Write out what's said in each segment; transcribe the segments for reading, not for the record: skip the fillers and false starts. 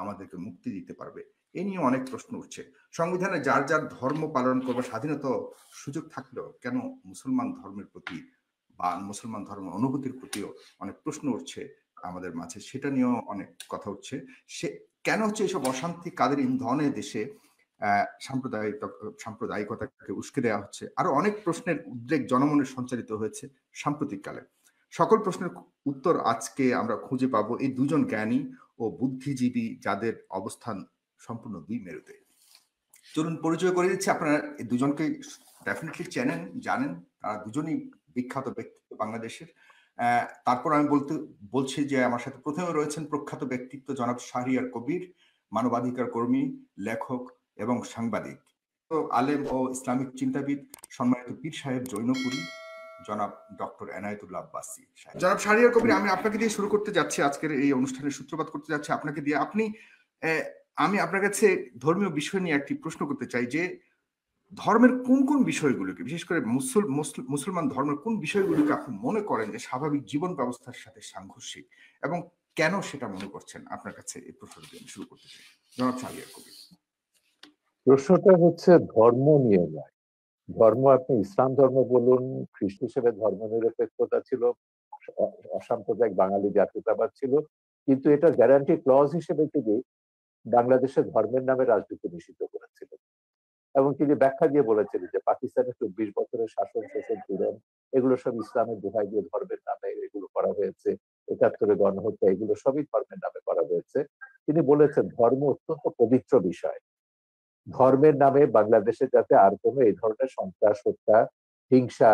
আমাদেরকে মুক্তি দিতে পারবে? এ নিয়ে অনেক প্রশ্ন উঠছে। সংবিধানে যার যার ধর্ম পালন করবার স্বাধীনতা সুযোগ থাকলেও কেন মুসলমান ধর্মের প্রতি বা মুসলমান ধর্মের অনুভূতির প্রতিও অনেক প্রশ্ন উঠছে আমাদের মাঝে, সেটা নিয়েও অনেক কথা উঠছে। সে কেন হচ্ছে এইসব অশান্তি, কাদের ইন্ধনে দেশে সাম্প্রদায়িকতাকে উস্কে দেওয়া হচ্ছে? আরো অনেক প্রশ্নের উদ্রেক জনমনে সঞ্চারিত হয়েছে সাম্প্রতিককালে। সকল প্রশ্নের উত্তর আজকে আমরা খুঁজে পাবো এই দুজন জ্ঞানী ও বুদ্ধিজীবী, যাদের অবস্থান সম্পূর্ণ দুই মেরুতে। চলুন পরিচয় করে দিচ্ছি। আপনারা এই দুজনকে ডেফিনেটলি চেনেন, জানেন। তারা দুজনই বিখ্যাত ব্যক্তিত্ব বাংলাদেশের। তারপর আমি বলছি যে আমার সাথে প্রথমে রয়েছেন প্রখ্যাত ব্যক্তিত্ব জনাব শাহরিয়ার কবির, মানবাধিকার কর্মী, লেখক এবং সাংবাদিক, তো আলেম ও ইসলামিক চিন্তাবিদ, সম্মানিত পীর সাহেব জৈনপুরী জনাব ডক্টর এনায়েতুল্লাহ আব্বাসী। জনাব শাহরিয়ার কবির, আমি আপনাকে দিয়ে শুরু করতে যাচ্ছি, আজকের এই অনুষ্ঠানের সূত্রপাত করতে যাচ্ছি আপনাকে দিয়ে। আমি আপনার কাছে ধর্মীয় বিষয় নিয়ে একটি প্রশ্ন করতে চাই যে ধর্মের কোন কোন বিষয়গুলোকে, বিশেষ করে মুসলমান ধর্মের কোন বিষয়গুলোকে আপনি মনে করেন যে স্বাভাবিক জীবন ব্যবস্থার সাথে সাংঘর্ষিক, এবং কেন সেটা মনে করছেন? আপনার কাছে এই প্রশ্নটা দিয়ে শুরু করতে চাই, জনাব শাহরিয়ার কবির। প্রশ্নটা হচ্ছে ধর্ম নিয়ে নয়। ধর্ম আপনি ইসলাম ধর্ম বলুন, খ্রিস্ট হিসেবে ধর্ম নিরপেক্ষতা ছিল, অসাম্প্রদায়িক বাঙালি জাতীয়তাবাদ ছিল, কিন্তু এটা গ্যারান্টি ক্লজ হিসেবে তিনি বাংলাদেশের ধর্মের নামে রাজনীতি নিষিদ্ধ করেছিলেন। এবং তিনি ব্যাখ্যা দিয়ে বলেছিলেন যে পাকিস্তানের 24 বছরের শাসন শোষণ পীড়ন এগুলো সব ইসলামের দোহাই দিয়ে ধর্মের নামে এগুলো করা হয়েছে, 71 গণহত্যা এগুলো সবই ধর্মের নামে করা হয়েছে। তিনি বলেছেন ধর্ম অত্যন্ত পবিত্র বিষয়, ধর্মের নামে বাংলাদেশে যাতে আর কোনো এই ধরনের সন্ত্রাস, হত্যা, হিংসা,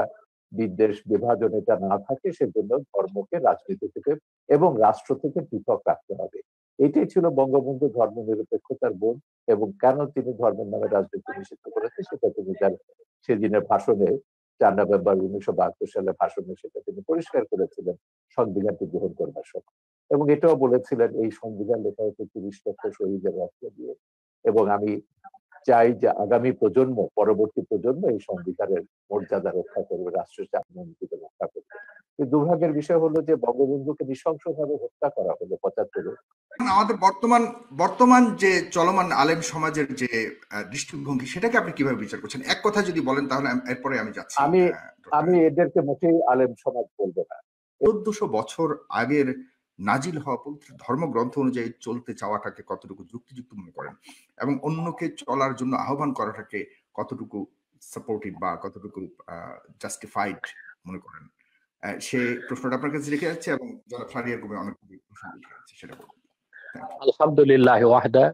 বিদ্বেষ, বিভাজন এটা না থাকে সেজন্য ধর্মকে রাজনীতি থেকে এবং রাষ্ট্র থেকে পৃথক রাখতে হবে। এটাই ছিল বঙ্গবন্ধু ধর্ম নিরপেক্ষতার বোধ। এবং কেন তিনি ধর্মের নামে রাজনীতি নিষিদ্ধ করেছে সেটা তিনি তার সেদিনের ভাষণে 4 নভেম্বর 1972 সালে ভাষণে সেটা তিনি পরিষ্কার করেছিলেন সংবিধানটি গ্রহণ করবার সময়। এবং এটাও বলেছিলেন এই সংবিধান লেখা হয়েছে 30 লক্ষ শহীদের রক্ত দিয়ে, এবং আমি চাই যে আগামী প্রজন্ম, পরবর্তী প্রজন্ম এই সংবিধানের মর্যাদা রক্ষা করবে, রাষ্ট্রের চাকরিকে রক্ষা করবে। দুর্ভাগ্যের বিষয় হলো যে বঙ্গবন্ধুকে নৃশংসভাবে হত্যা করা হলো 75-এ। আমাদের বর্তমান যে চলমান আলেম সমাজের যে দৃষ্টিভঙ্গি, সেটাকে আপনি কিভাবে বিচার করছেন? এক কথা যদি বলেন তাহলে এরপরে আমি যাচ্ছি। আমি এদেরকে মোটেই আলেম সমাজ বলবো না। 1400 বছর আগের নাজিল হওয়া পবিত্র ধর্মগ্রন্থ অনুযায়ী চলতে চাওয়াটাকে কতটুকু যুক্তিযুক্ত মনে করেন, এবং অন্যকে চলার জন্য আহ্বান করাটাকে কতটুকু সাপোর্টিভ বা কতটুকু জাস্টিফাইড মনে করেন? সেই প্রশ্নটা আপনার কাছে রেখে যাচ্ছে, এবং যারা শাহরিয়ার কবির অনেক প্রশ্ন রেখে যাচ্ছে সেটা বলুন। আলহামদুলিল্লাহ ওয়াহদা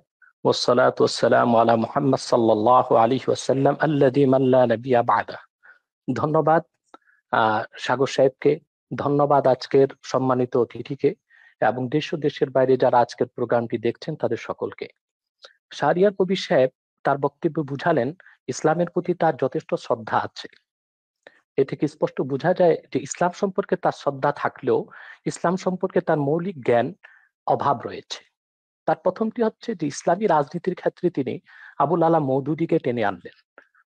والصلاة والسلام على محمد صلى الله عليه وسلم الذي من لا نبي بعده। ধন্যবাদ সাগর সাহেবকে, ধন্যবাদ আজকের সম্মানিত অতিথিকে, এবং দেশ ও দেশের বাইরে যারা আজকের প্রোগ্রামটি দেখছেন তাদের সকলকে। শাহরিয়ার কবির সাহেব তার বক্তব্যে বুঝালেন ইসলামের প্রতি তার যথেষ্ট শ্রদ্ধা আছে। এ থেকে স্পষ্ট বোঝা যায় যে ইসলাম সম্পর্কে তার শ্রদ্ধা থাকলেও ইসলাম সম্পর্কে তার মৌলিক জ্ঞান অভাব রয়েছে। তার প্রথমটি হচ্ছে যে ইসলামী রাজনীতির ক্ষেত্রে তিনি আবুল আলা মওদুদীকে টেনে আনলেন,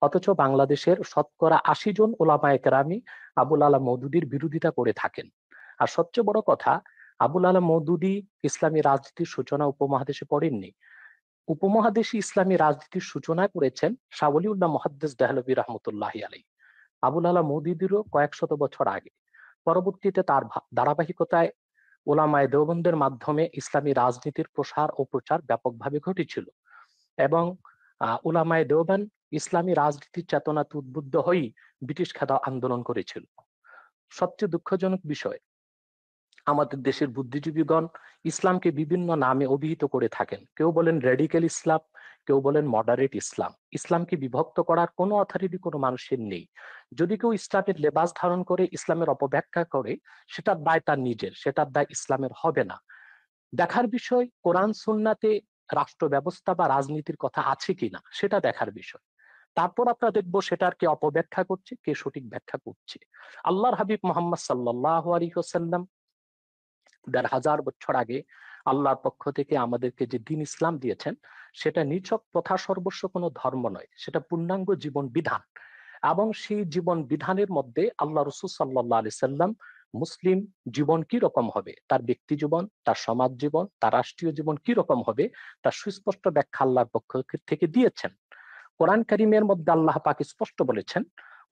অথচ বাংলাদেশের শতকরা 80 জন ওলামায়ে কেরামি আবুল আলা মওদুদীর বিরোধিতা করে থাকেন। আর সবচেয়ে বড় কথা, আবুল আলা মওদুদী ইসলামী রাজনীতির সূচনা উপমহাদেশে করেননি। উপমহাদেশে ইসলামী রাজনীতির সূচনা করেছেন শাহ ওলিউল্লাহ মুহাদ্দিস দেহলভী রহমতুল্লাহি আলাইহি, আবুল আলা মওদুদীরও কয়েক শত বছর আগে। পরবর্তীতে তার ধারাবাহিকতায় ওলামায়ে দেওবন্দের মাধ্যমে ইসলামী রাজনীতির প্রসার ও প্রচার ব্যাপকভাবে ঘটেছিল, এবং ওলামায়ে দেওবন্দ ইসলামী রাজনীতির চেতনাতে উদ্বুদ্ধ হয়েই ব্রিটিশ খেদা আন্দোলন করেছিল। সবচেয়ে দুঃখজনক বিষয়, আমাদের দেশের বুদ্ধিজীবীগণ ইসলামকে বিভিন্ন নামে অভিহিত করে থাকেন। কেউ বলেন রেডিক্যাল ইসলাম, কেউ বলেন মডারেট ইসলাম। ইসলামকে বিভক্ত করার কোনো অথরিটি কোনো মানুষের নেই। যদি কেউ ইসলামের লেবাস ধারণ করে ইসলামের অপব্যাখ্যা করে, সেটার দায় তার নিজের, সেটার দায় ইসলামের হবে না। দেখার বিষয় কোরআন সুন্নাতে রাষ্ট্র ব্যবস্থা বা রাজনীতির কথা আছে কিনা, সেটা দেখার বিষয়। তারপর আমরা দেখবো সেটার কে অপব্যাখ্যা করছে, কে সঠিক ব্যাখ্যা করছে। আল্লাহর হাবিব মুহাম্মদ সাল্লাল্লাহু আলাইহি ওয়াসাল্লাম 1000 বছর আগে আল্লাহর পক্ষ থেকে আমাদেরকে যে দ্বীন ইসলাম দিয়েছেন, সেটা নিছক প্রথা সর্বস্ব কোনো ধর্ম নয়, সেটা পূর্ণাঙ্গ জীবন বিধান। এবং সেই জীবন বিধানের মধ্যে আল্লাহ রাসূল সাল্লাল্লাহু আলাইহি সাল্লাম মুসলিম জীবন কি রকম হবে, তার ব্যক্তি জীবন, তার সমাজ জীবন, তার রাষ্ট্রীয় জীবন কি রকম হবে, তার সুস্পষ্ট ব্যাখ্যা আল্লাহর পক্ষ থেকে দিয়েছেন। কোরআন কারীমের মধ্যে আল্লাহ পাক স্পষ্ট বলেছেন,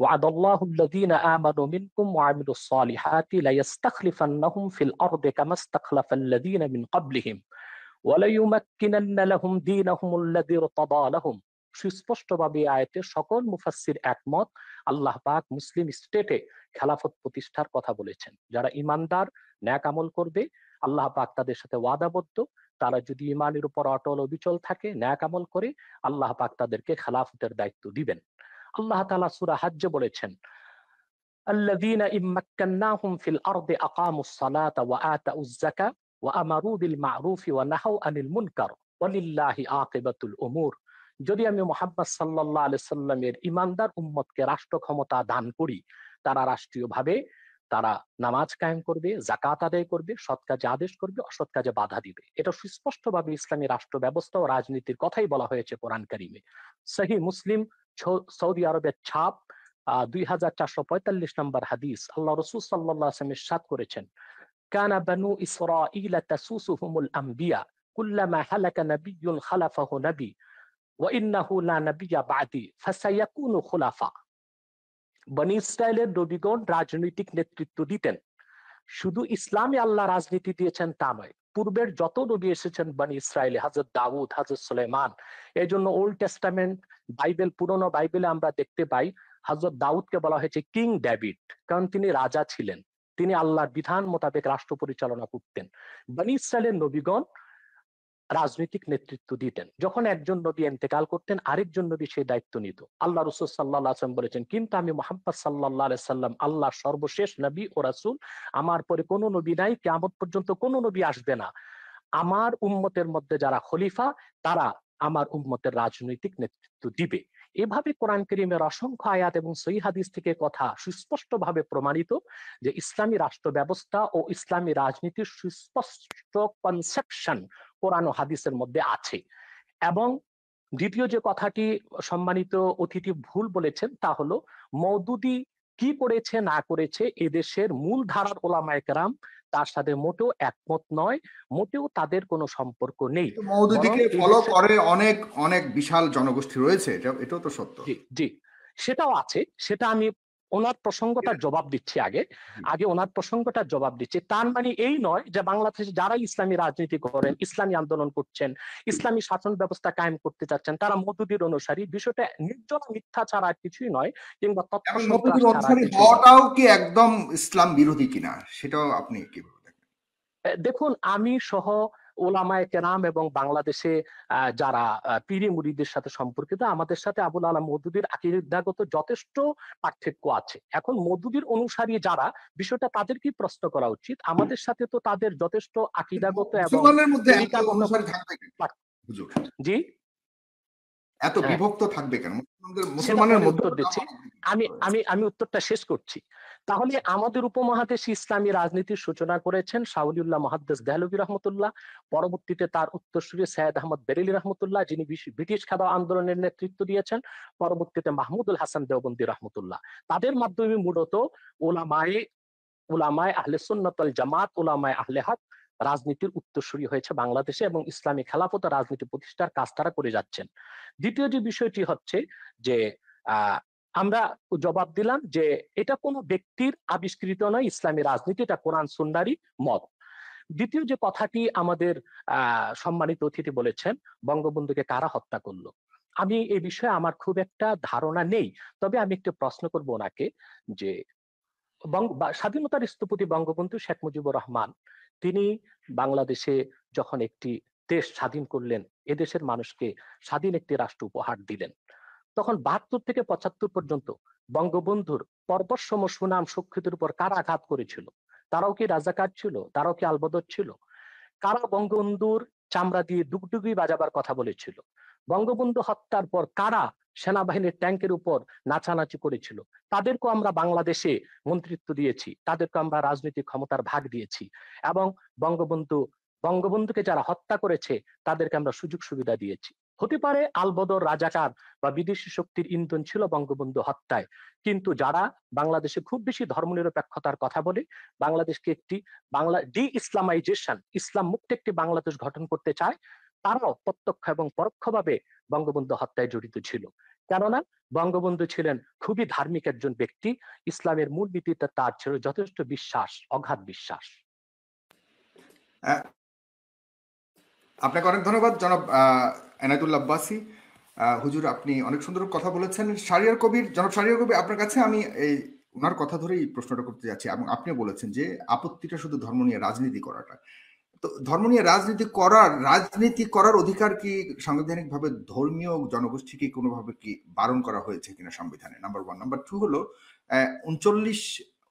وعد الله الذين آمنوا منكم وعملوا الصالحات ليستخلفنهم في الأرض كما استخلف الذين من قبلهم وَلَيُمَكِّنَنَّ لَهُمْ دِينَهُمُ الَّذِي ارْتَضَىٰ لَهُمْ। সুস্পষ্টভাবে আয়াতে সকল মুফাসসির একমত। আল্লাহ পাক মুসলিম স্টেটে খেলাফত প্রতিষ্ঠার কথা বলেছেন। যারা ঈমানদার, নেক আমল করবে, আল্লাহ পাক তাদের সাথে ওয়াদাবদ্ধ। তারা যদি ঈমানের উপর অটল অবিচল থাকে, নেক আমল করে, আল্লাহ পাক তাদেরকে খেলাফতের দায়িত্ব দিবেন। আল্লাহ তাআলা সূরা হজ্জে বলেছেন, الذين إن مكناهم في الأرض أقاموا الصلاة وآتوا الزكاة وأمروا بالمعروف ونهوا عن المنكر ولله عاقبة الأمور। যদি আমি মুহাম্মদ সাল্লাল্লাহু আলাইহি সাল্লামের ঈমানদার উম্মতকে রাষ্ট্র ক্ষমতা দান করি, তারা রাষ্ট্রীয়ভাবে তারা নামাজ কায়েম করবে, যাকাত আদায় করবে, সৎ কাজে আদেশ করবে, অসৎ কাজে বাধা দিবে। এটা সুস্পষ্টভাবে ইসলামী রাষ্ট্র ব্যবস্থা ও রাজনীতির কথাই বলা হয়েছে কোরআন কারীমে। সহিহ মুসলিম, সৌদি আরবের ছাপ, 2445 নম্বর হাদিস। আল্লাহ রাসূল সাল্লাল্লাহু আলাইহি ওয়াসাল্লাম ইরশাদ করেছেন, কানা বানু ইসরাঈল তাসুসুহুমুল আম্বিয়া কুল্লামা হালাকা নাবিয়্যুন খালাফাহু নবী ওয়া ইন্নাহু লা নাবিয়্যা বা'দি ফাসায়াকুনু খুলাফা। বনী ইসরাইলের নবীগণ রাজনৈতিক নেতৃত্ব দিতেন। শুধু ইসলামে আল্লাহ রাজনীতি দিয়েছেন তা নয়, পূর্বের যত নবী এসেছেন বনী ইসরায়েলে, হযরত দাউদ, হযরত সুলাইমান। এই জন্য ওল্ড টেস্টামেন্ট বাইবেল, পুরনো বাইবেলে আমরা দেখতে পাই হযরত দাউদকে বলা হয়েছে কিং ডেভিড, কারণ তিনি রাজা ছিলেন, তিনি আল্লাহর বিধান মোতাবেক রাষ্ট্র পরিচালনা করতেন। বনী ইসরায়েলের নবীগণ রাজনৈতিক নেতৃত্ব দিতেন। যখন একজন নবী ইন্তেকাল করতেন, আরেকজন নবী সেই দায়িত্ব নিত। আল্লাহ রাসূল সাল্লাল্লাহু আলাইহি ওয়াসাল্লাম বলেছেন, কিন্তু আমি মুহাম্মদ সাল্লাল্লাহু আলাইহি সাল্লাম আল্লাহর সর্বশেষ নবী ও রাসূল, আমার পরে কোনো নবী নাই, কিয়ামত পর্যন্ত কোনো নবী আসবে না। আমার উম্মতের মধ্যে যারা খলিফা, তারা আমার উম্মতের রাজনৈতিক নেতৃত্ব দিবে। এভাবে কোরআন কারীমের অসংখ্য আয়াত এবং সহিহ হাদিস থেকে কথা সুস্পষ্টভাবে প্রমাণিত যে ইসলামী রাষ্ট্র ব্যবস্থা ও ইসলামী রাজনীতির সুস্পষ্ট কনসেপশন কোরআন ও হাদিসের মধ্যে আছে। এবং দ্বিতীয় যে কথাটি সম্মানিত অতিথি ভুল বলেছেন, তা হলো মওদুদি কি করেছে না করেছে এদেশের মূল ধারার ওলামায়ে কেরাম তার সাথে মোটেও একমত নয়, মোটেও তাদের কোনো সম্পর্ক নেই। কিন্তু মওদুদিকে ফলো করে অনেক অনেক বিশাল জনগোষ্ঠী রয়েছে, এটাও তো সত্য। জি জি, সেটাও আছে। সেটা আমি ওনার প্রসঙ্গটার জবাব দিচ্ছি আগে ওনার প্রসঙ্গটার জবাব দিচ্ছি। তার মানে এই নয় যে বাংলাদেশে যারা ইসলামী রাজনীতি করেন, ইসলামী আন্দোলন করছেন, ইসলামী শাসন ব্যবস্থা কায়েম করতে চাচ্ছেন, তারা মওদুদির অনুসারী। বিষয়টা নির্জন মিথ্যা ছাড়া আর কিছুই নয়, কিংবা তথ্য এবং সন্ত্রাস মওদুদির ছাড়া অনুসারী কিছুই নয়। হওয়াটাও কি একদম ইসলাম বিরোধী কিনা, সেটাও আপনি কিভাবে দেখেন? দেখুন, আমি সহ ওলামায়ে কেরাম এবং বাংলাদেশে যারা পীরি মুরিদের সাথে সম্পর্কিত, আমাদের সাথে আবুল আলা মওদুদির আকীদাগত যথেষ্ট পার্থক্য আছে। এখন মওদুদির অনুসারী যারা, বিষয়টা তাদেরকেই প্রশ্ন করা উচিত। আমাদের সাথে তো তাদের যথেষ্ট আকীদাগত এবং মুসলমানের মধ্যে এত তরিকাগত অনুসারী থাকবে কেন হুজুর? জি, এত হ্যাঁ, বিভক্ত থাকবে কেন? সেটা মুসলমানের পরে মধ্যে উত্তর দিচ্ছি। আমি উত্তরটা শেষ করছি। তাহলে আমাদের উপমহাদেশে ইসলামী রাজনীতির সূচনা করেছেন শাওলিউল্লাহ মুহাদ্দিস দেহলভী রহমতুল্লাহ, পরবর্তীতে তার উত্তরসূরি সৈয়দ আহমদ বেরেলী রহমতুল্লাহ, যিনি ব্রিটিশ খেলাফত আন্দোলনের নেতৃত্ব দিয়েছেন, পরবর্তীতে মাহমুদুল হাসান দেওবন্দি রহমতুল্লাহ। তাদের মাধ্যমে মূলত উলামায়ে আহলে সুন্নাত ওয়াল জামাত, উলামায়ে আহলে হক রাজনীতির উত্তরসূরি হয়েছে বাংলাদেশে, এবং ইসলামী খেলাফত রাজনীতি প্রতিষ্ঠার কাজ তারা করে যাচ্ছেন। দ্বিতীয় যে বিষয়টি হচ্ছে যে আমরা জবাব দিলাম যে এটা কোনো ব্যক্তির আবিষ্কৃত নয়, ইসলামী রাজনীতি এটা কোরআন সুন্নাহরই মত। দ্বিতীয় যে কথাটি আমাদের সম্মানিত অতিথি বলেছেন, বঙ্গবন্ধুকে কারা হত্যা করলো, আমি এই বিষয়ে আমার খুব একটা ধারণা নেই। তবে আমি একটু প্রশ্ন করব ওনাকে যে স্বাধীনতার স্থপতি বঙ্গবন্ধু শেখ মুজিবুর রহমান, তিনি বাংলাদেশে যখন একটি দেশ স্বাধীন করলেন, এদেশের মানুষকে স্বাধীন একটি রাষ্ট্র উপহার দিলেন, তখন ৭২ থেকে ৭৫ পর্যন্ত বঙ্গবন্ধুর পর্বতসম সুনাম সুখ্যাতির উপর কারা আঘাত করেছিল? তারাও কি রাজাকার ছিল? তারাও কি আলবদর ছিল? কারা বঙ্গবন্ধুর চামড়া দিয়ে ডুগডুগি বাজাবার কথা বলেছিল? বঙ্গবন্ধু হত্যার পর কারা সেনাবাহিনীর ট্যাঙ্কের উপর নাচানাচি করেছিল? তাদেরকেও আমরা বাংলাদেশে মন্ত্রিত্ব দিয়েছি, তাদেরকে আমরা রাজনৈতিক ক্ষমতার ভাগ দিয়েছি, এবং বঙ্গবন্ধুকে যারা হত্যা করেছে তাদেরকে আমরা সুযোগ সুবিধা দিয়েছি। হতে পারে আলবদর, রাজাকার বা বিদেশি শক্তির ইন্ধন ছিল বঙ্গবন্ধু হত্যায়, কিন্তু যারা বাংলাদেশে খুব বেশি ধর্মনিরপেক্ষতার কথা বলে, বাংলাদেশকে একটি ডি ইসলামাইজেশন, ইসলাম মুক্ত একটি বাংলাদেশ গঠন করতে চায়, তারাও প্রত্যক্ষ এবং পরোক্ষভাবে বঙ্গবন্ধু হত্যায় জড়িত ছিল। কেননা বঙ্গবন্ধু ছিলেন খুবই ধার্মিক একজন ব্যক্তি, ইসলামের মূল নীতিতে তার ছিল যথেষ্ট বিশ্বাস, অগাধ বিশ্বাস। আপনাকে অনেক ধন্যবাদ জনাব এনায়েতুল্লাহ আব্বাসী। হুজুর, আপনি অনেক সুন্দর কথা বলেছেন। শাহরিয়ার কবির, জনাব শাহরিয়ার কবির, আপনার কাছে আমি এই ওনার কথা ধরেই প্রশ্নটা করতে যাচ্ছি, এবং আপনিও বলেছেন যে আপত্তিটা শুধু ধর্ম নিয়ে রাজনীতি করাটা। তো ধর্ম নিয়ে রাজনীতি করার অধিকার কি সাংবিধানিকভাবে ধর্মীয় জনগোষ্ঠীকে কোনোভাবে কি বারণ করা হয়েছে কিনা সংবিধানে? Number one. নাম্বার টু হলো ৩৯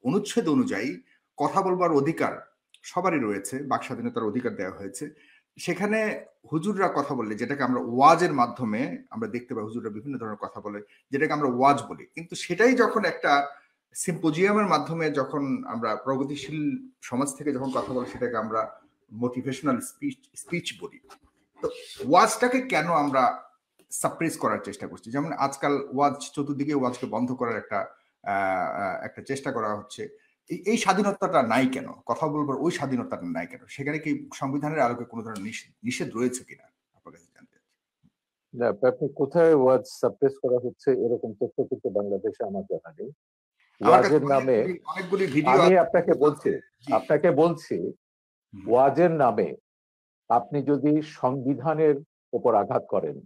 অনুচ্ছেদ অনুযায়ী কথা বলবার অধিকার সবারই রয়েছে, বাক স্বাধীনতার অধিকার দেওয়া হয়েছে। সেখানে হুজুররা কথা বললে, যেটাকে আমরা ওয়াজের মাধ্যমে আমরা দেখতে পাই, হুজুররা বিভিন্ন ধরনের কথা বলে, যেটাকে আমরা ওয়াজ বলি, কিন্তু সেটাই যখন একটা সিম্পোজিয়ামের মাধ্যমে যখন আমরা প্রগতিশীল সমাজ থেকে যখন কথা বলি, সেটাকে আমরা মোটিভেশনাল স্পিচ বলি। তো ওয়াজটাকে কেন আমরা সাপ্রেস করার চেষ্টা করছি? যেমন আজকাল ওয়াজ, চতুর্দিকে ওয়াজকে বন্ধ করার একটা চেষ্টা করা হচ্ছে। এই স্বাধীনতাটা নাই কেন? কথা বলবার ওই স্বাধীনতাটা নাই কেন? সেখানে কি সংবিধানের আলোকে কোনো ধরনের নিষেধ রয়েছে কিনা আপনার কাছে জানতে চাচ্ছি। না, আপনি কোথায় ওয়াজ সাপ্রেস করা হচ্ছে এরকম তথ্য কিন্তু বাংলাদেশে আমার জানা নেই। ওয়াজের নামে অনেকগুলি ভিডিও আমি আপনাকে বলছি ওয়াজের নামে আপনি যদি সংবিধানের উপর আঘাত করেন,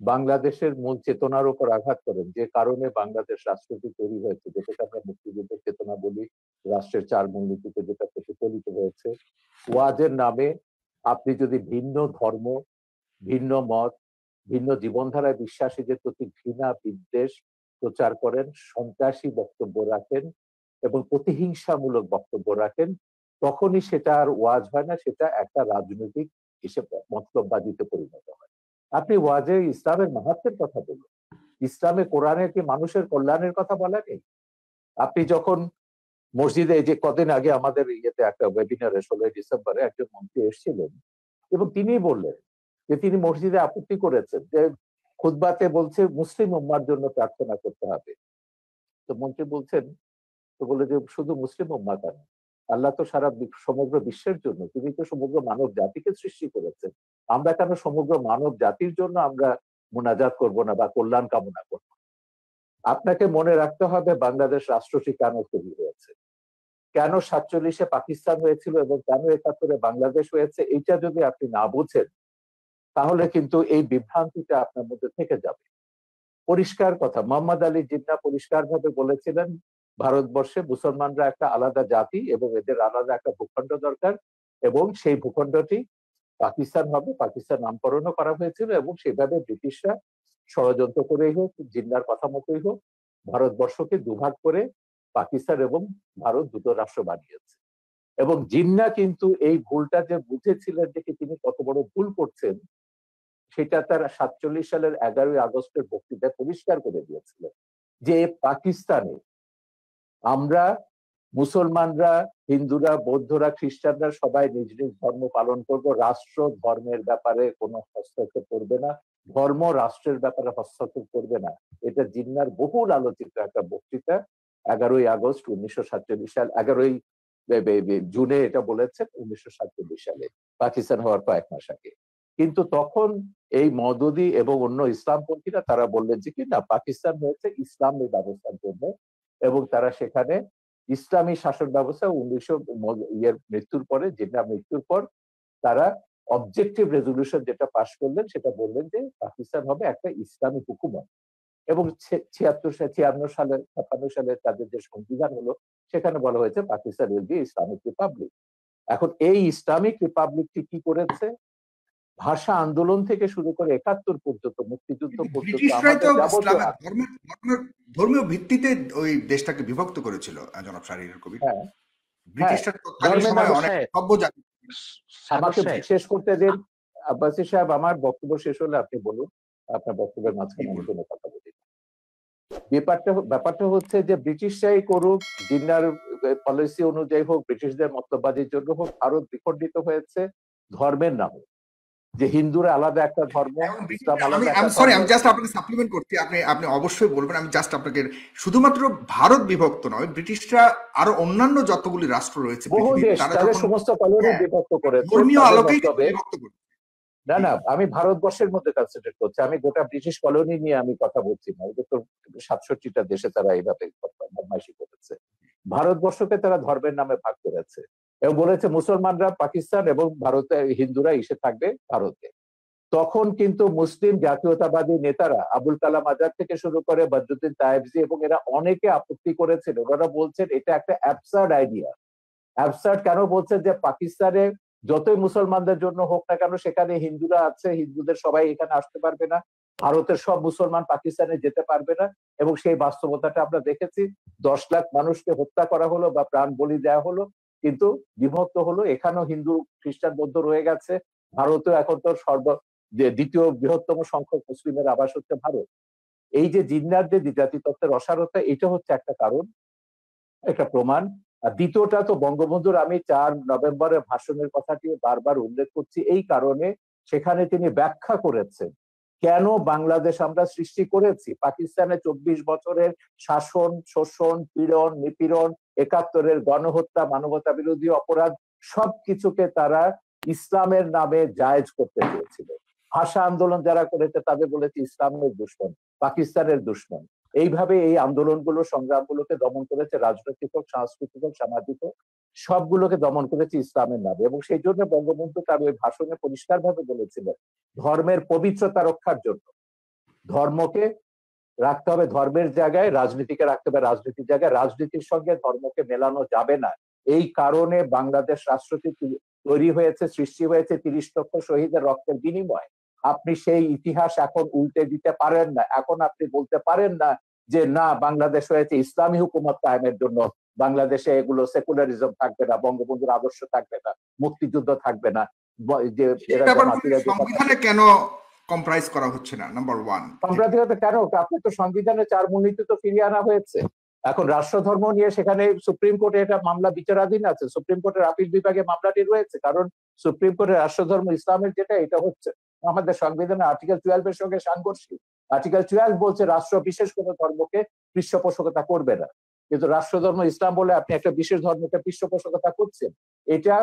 বাংলাদেশের মূল চেতনার উপর আঘাত করেন, যে কারণে বাংলাদেশ রাষ্ট্রটি তৈরি হয়েছে, যেটাকে আমরা মুক্তিযুদ্ধের চেতনা বলি, রাষ্ট্রের 4 মূলনীতিতে যেটা প্রতিফলিত হয়েছে, ওয়াজের নামে আপনি যদি ভিন্ন ধর্ম, ভিন্ন মত, ভিন্ন জীবনধারায় বিশ্বাসীদের প্রতি ঘৃণা, বিদ্বেষ প্রচার করেন, সন্ত্রাসী বক্তব্য রাখেন এবং প্রতিহিংসামূলক বক্তব্য রাখেন, তখনই সেটা আর ওয়াজ হয় না, সেটা একটা রাজনৈতিক হিসেবে মতলববাজিতে পরিণত হয়। আপনি ওয়াজে ইসলামের মাহাত্ম্যের কথা বলুন, ইসলামে, কোরআনে কি মানুষের কল্যাণের কথা বলা নেই? আপনি যখন মসজিদে, যে কদিন আগে আমাদের ইয়েতে একটা ওয়েবিনারে 16 ডিসেম্বরে একজন মন্ত্রী এসেছিলেন এবং তিনি বললেন যে তিনি মসজিদে আপত্তি করেছেন যে খুতবাতে বলছে মুসলিম উম্মার জন্য প্রার্থনা করতে হবে। তো মন্ত্রী বলছেন, তো বলে যে শুধু মুসলিম উম্মা কেন, আল্লাহ তো সারা সমগ্র বিশ্বের জন্য, তিনি তো সমগ্র মানব জাতিকে সৃষ্টি করেছেন, আমরা কেন সমগ্র মানব জাতির জন্য আমরা মুনাজাত করব না বা কল্যাণ কামনা করব? আপনাকে মনে রাখতে হবে বাংলাদেশ রাষ্ট্রটি কেন তৈরি হয়েছে, কেন 47-এ পাকিস্তান হয়েছিল এবং কেন 71-এ বাংলাদেশ হয়েছে। এইটা যদি আপনি না বুঝেন তাহলে কিন্তু এই বিভ্রান্তিটা আপনার মধ্যে থেকে যাবে। পরিষ্কার কথা, মোহাম্মদ আলী জিন্নাহ পরিষ্কারভাবে বলেছিলেন ভারতবর্ষে মুসলমানরা একটা আলাদা জাতি এবং এদের আলাদা একটা ভূখণ্ড দরকার, এবং সেই ভূখণ্ডটি পাকিস্তান হবে। পাকিস্তান নামকরণও করা হয়েছিল এবং সেভাবে ব্রিটিশরা ষড়যন্ত্র করেই হোক, জিন্নাহর কথা মতোই হোক, ভারতবর্ষকে দুভাগ করে পাকিস্তান এবং ভারত দুটো রাষ্ট্র বানিয়েছে। এবং জিন্নাহ কিন্তু এই ভুলটা যে বুঝেছিলেন যে তিনি কত বড় ভুল করছেন, সেটা তার 47 সালের 11ই আগস্টের বক্তৃতায় পরিষ্কার করে দিয়েছিলেন যে পাকিস্তানে আমরা মুসলমানরা, হিন্দুরা, বৌদ্ধরা, খ্রিস্টানরা সবাই নিজ নিজ ধর্ম পালন করব, রাষ্ট্র ধর্মের ব্যাপারে কোনো হস্তক্ষেপ করবে না, ধর্ম রাষ্ট্রের ব্যাপারে হস্তক্ষেপ করবে না। এটা জিন্নাহর বহুল আলোচিত একটা বক্তৃতা, 11ই আগস্ট 1947 সাল, 11ই জুনে এটা বলেছেন 1947 সালে, পাকিস্তান হওয়ার কয়েক মাস আগে। কিন্তু তখন এই মওদুদি এবং অন্য ইসলামপন্থীরা তারা বললেন যে কি না, পাকিস্তান হয়েছে ইসলামী ব্যবস্থার জন্য, এবং তারা সেখানে ইসলামী শাসন ব্যবস্থা 1900 মৃত্যুর পরে, জিন্নাহ মৃত্যুর পর তারা অবজেক্টিভ রেজলিউশন যেটা পাশ করলেন সেটা বললেন যে পাকিস্তান হবে একটা ইসলামী হুকুমত। এবং 56 সালে 56 সালে তাদের যে সংবিধান হলো সেখানে বলা হয়েছে Pakistan will be Islamic Republic. এখন এই ইসলামিক রিপাবলিকটি কি করেছে, ভাষা আন্দোলন থেকে শুরু করে 71 পর্যন্ত, মুক্তিযুদ্ধ পর্যন্ত ধর্মীয় ভিত্তিতে ওই দেশটাকে বিভক্ত করেছিল জনাব শাহরিয়ার কবির। আমাকে শেষ করতে দিন আব্বাসী সাহেব, আমার বক্তব্য শেষ হলে আপনি বলুন, আপনার বক্তব্যের মাঝখানে আমি কোনো কথা বলি। ব্যাপারটা হচ্ছে যে ব্রিটিশরাই করুক, জিন্নাহর পলিসি অনুযায়ী হোক, ব্রিটিশদের মতবাদের জন্য হোক, ভারত বিখণ্ডিত হয়েছে ধর্মের নামে। যে হিন্দুরা আলাদা একটা ধর্ম, এবং ইসলাম আমি আলাদা আমি একটা সরি ধর্ম। আমি জাস্ট আপনাকে সাপ্লিমেন্ট করছি, আপনি আপনি অবশ্যই বলবেন। আমি জাস্ট আপনাকে, শুধুমাত্র ভারত বিভক্ত নয়, ব্রিটিশরা আরো অন্যান্য যতগুলি রাষ্ট্র রয়েছে বহু পৃথিবীর, দেশ তারা তাদের যখন, সমস্ত কলোনি হ্যাঁ, বিভক্ত করেছে ধর্মীয় তাদের আলোকেই কিন্তু মতলবে। বিভক্ত করছে। না জি না, আমি ভারতবর্ষের মধ্যে কনসেন্ট্রেট করছি, আমি গোটা ব্রিটিশ কলোনি নিয়ে আমি কথা বলছি না। ওদের তো 67টা দেশে তারা এইভাবে বদমাইশি করেছে। ভারতবর্ষকে তারা ধর্মের নামে ভাগ করেছে এবং বলেছে মুসলমানরা পাকিস্তান এবং ভারতে, হিন্দুরা এসে থাকবে ভারতে। তখন কিন্তু মুসলিম জাতীয়তাবাদী নেতারা আবুল কালাম আজাদ থেকে শুরু করে বদরুদ্দিন তায়েবজি এবং এরা অনেকে আপত্তি করেছিল। ওরা বলছেন এটা একটা অ্যাবসার্ড আইডিয়া। অ্যাবসার্ড কেন বলছেন? যে পাকিস্তানে যতই মুসলমানদের জন্য হোক না কেন, সেখানে হিন্দুরা আছে, হিন্দুদের সবাই এখানে আসতে পারবে না, ভারতের সব মুসলমান পাকিস্তানে যেতে পারবে না। এবং সেই বাস্তবতাটা আমরা দেখেছি, 10 লাখ মানুষকে হত্যা করা হলো বা প্রাণ বলি দেওয়া হলো, কিন্তু বিভক্ত হলো। এখানেও হিন্দু খ্রিস্টান বৌদ্ধ রয়ে গেছে। ভারতেও এখন তো দ্বিতীয় বৃহত্তম সংখ্যক মুসলিমের আবাস হচ্ছে ভারত। এই যে জিন্নার যে জাতিতত্ত্বের অসারতা, এটা হচ্ছে একটা কারণ, একটা প্রমাণ। আর দ্বিতীয়টা তো বঙ্গবন্ধুর, আমি 4 নভেম্বরের ভাষণের কথাটি বারবার উল্লেখ করছি এই কারণে, সেখানে তিনি ব্যাখ্যা করেছেন কেন বাংলাদেশ আমরা সৃষ্টি করেছি। পাকিস্তানে 24 বছরের শাসন, শোষণ, পীড়ন, নিপীড়ন, 71-এর গণহত্যা, মানবতা বিরোধী অপরাধ, সবকিছুকে তারা ইসলামের নামে জায়েজ করতে চেয়েছিল। ভাষা আন্দোলন যারা করেছে তাদের বলেছে ইসলামের দুশমন, পাকিস্তানের দুশমন। এইভাবে এই আন্দোলনগুলো, সংগ্রামগুলোকে দমন করেছে রাজনৈতিক হোক, সাংস্কৃতিক হোক, সামাজিক হোক, সবগুলোকে দমন করেছে ইসলামের নামে। এবং সেই জন্য বঙ্গবন্ধু তার ওই ভাষণে পরিষ্কারভাবে বলেছিলেন, ধর্মের পবিত্রতা রক্ষার জন্য ধর্মকে রাখতে হবে ধর্মের জায়গায়, রাজনীতিকে রাখতে হবে রাজনীতির জায়গায়, রাজনীতির সঙ্গে ধর্মকে মেলানো যাবে না। এই কারণে বাংলাদেশ রাষ্ট্রটি তৈরি হয়েছে, সৃষ্টি হয়েছে 30 লক্ষ শহীদের রক্তের বিনিময়। আপনি সেই ইতিহাস এখন উল্টে দিতে পারেন না। এখন আপনি বলতে পারেন না যে না, বাংলাদেশ হয়েছে ইসলামী হুকুমত কায়েমের জন্য, বাংলাদেশে এগুলো সেকুলারিজম থাকবে না, বঙ্গবন্ধুর আদর্শ থাকবে না, মুক্তিযুদ্ধ থাকবে না, যে এই এরা ব্যাপারগুলো জামাতিরা যে কথা সংবিধানে কেন কম্প্রাইজ করা হচ্ছে না, নাম্বার 1। সাম্প্রদায়িকতা কেন? আপনি তো সংবিধানে 4 মূলনীতি তো ফিরিয়ে আনা হয়েছে। এখন রাষ্ট্রধর্ম নিয়ে সেখানে সুপ্রিম কোর্টে এটা মামলা বিচারাধীন আছে, সুপ্রিম কোর্টের আপিল বিভাগে মামলাটি রয়েছে, কারণ সুপ্রিম কোর্টের রাষ্ট্রধর্ম ইসলামের যেটা, এটা হচ্ছে আমাদের সংবিধানের আর্টিকেল 12 এর সঙ্গে সাংঘর্ষিক। আর্টিকেল 12 বলছে রাষ্ট্র বিশেষ কোনো ধর্মকে পৃষ্ঠপোষকতা করবে না, কিন্তু রাষ্ট্রধর্ম ইসলাম বলে আপনি একটা বিশেষ ধর্মকে পৃষ্ঠপোষকতা করছেন। এটা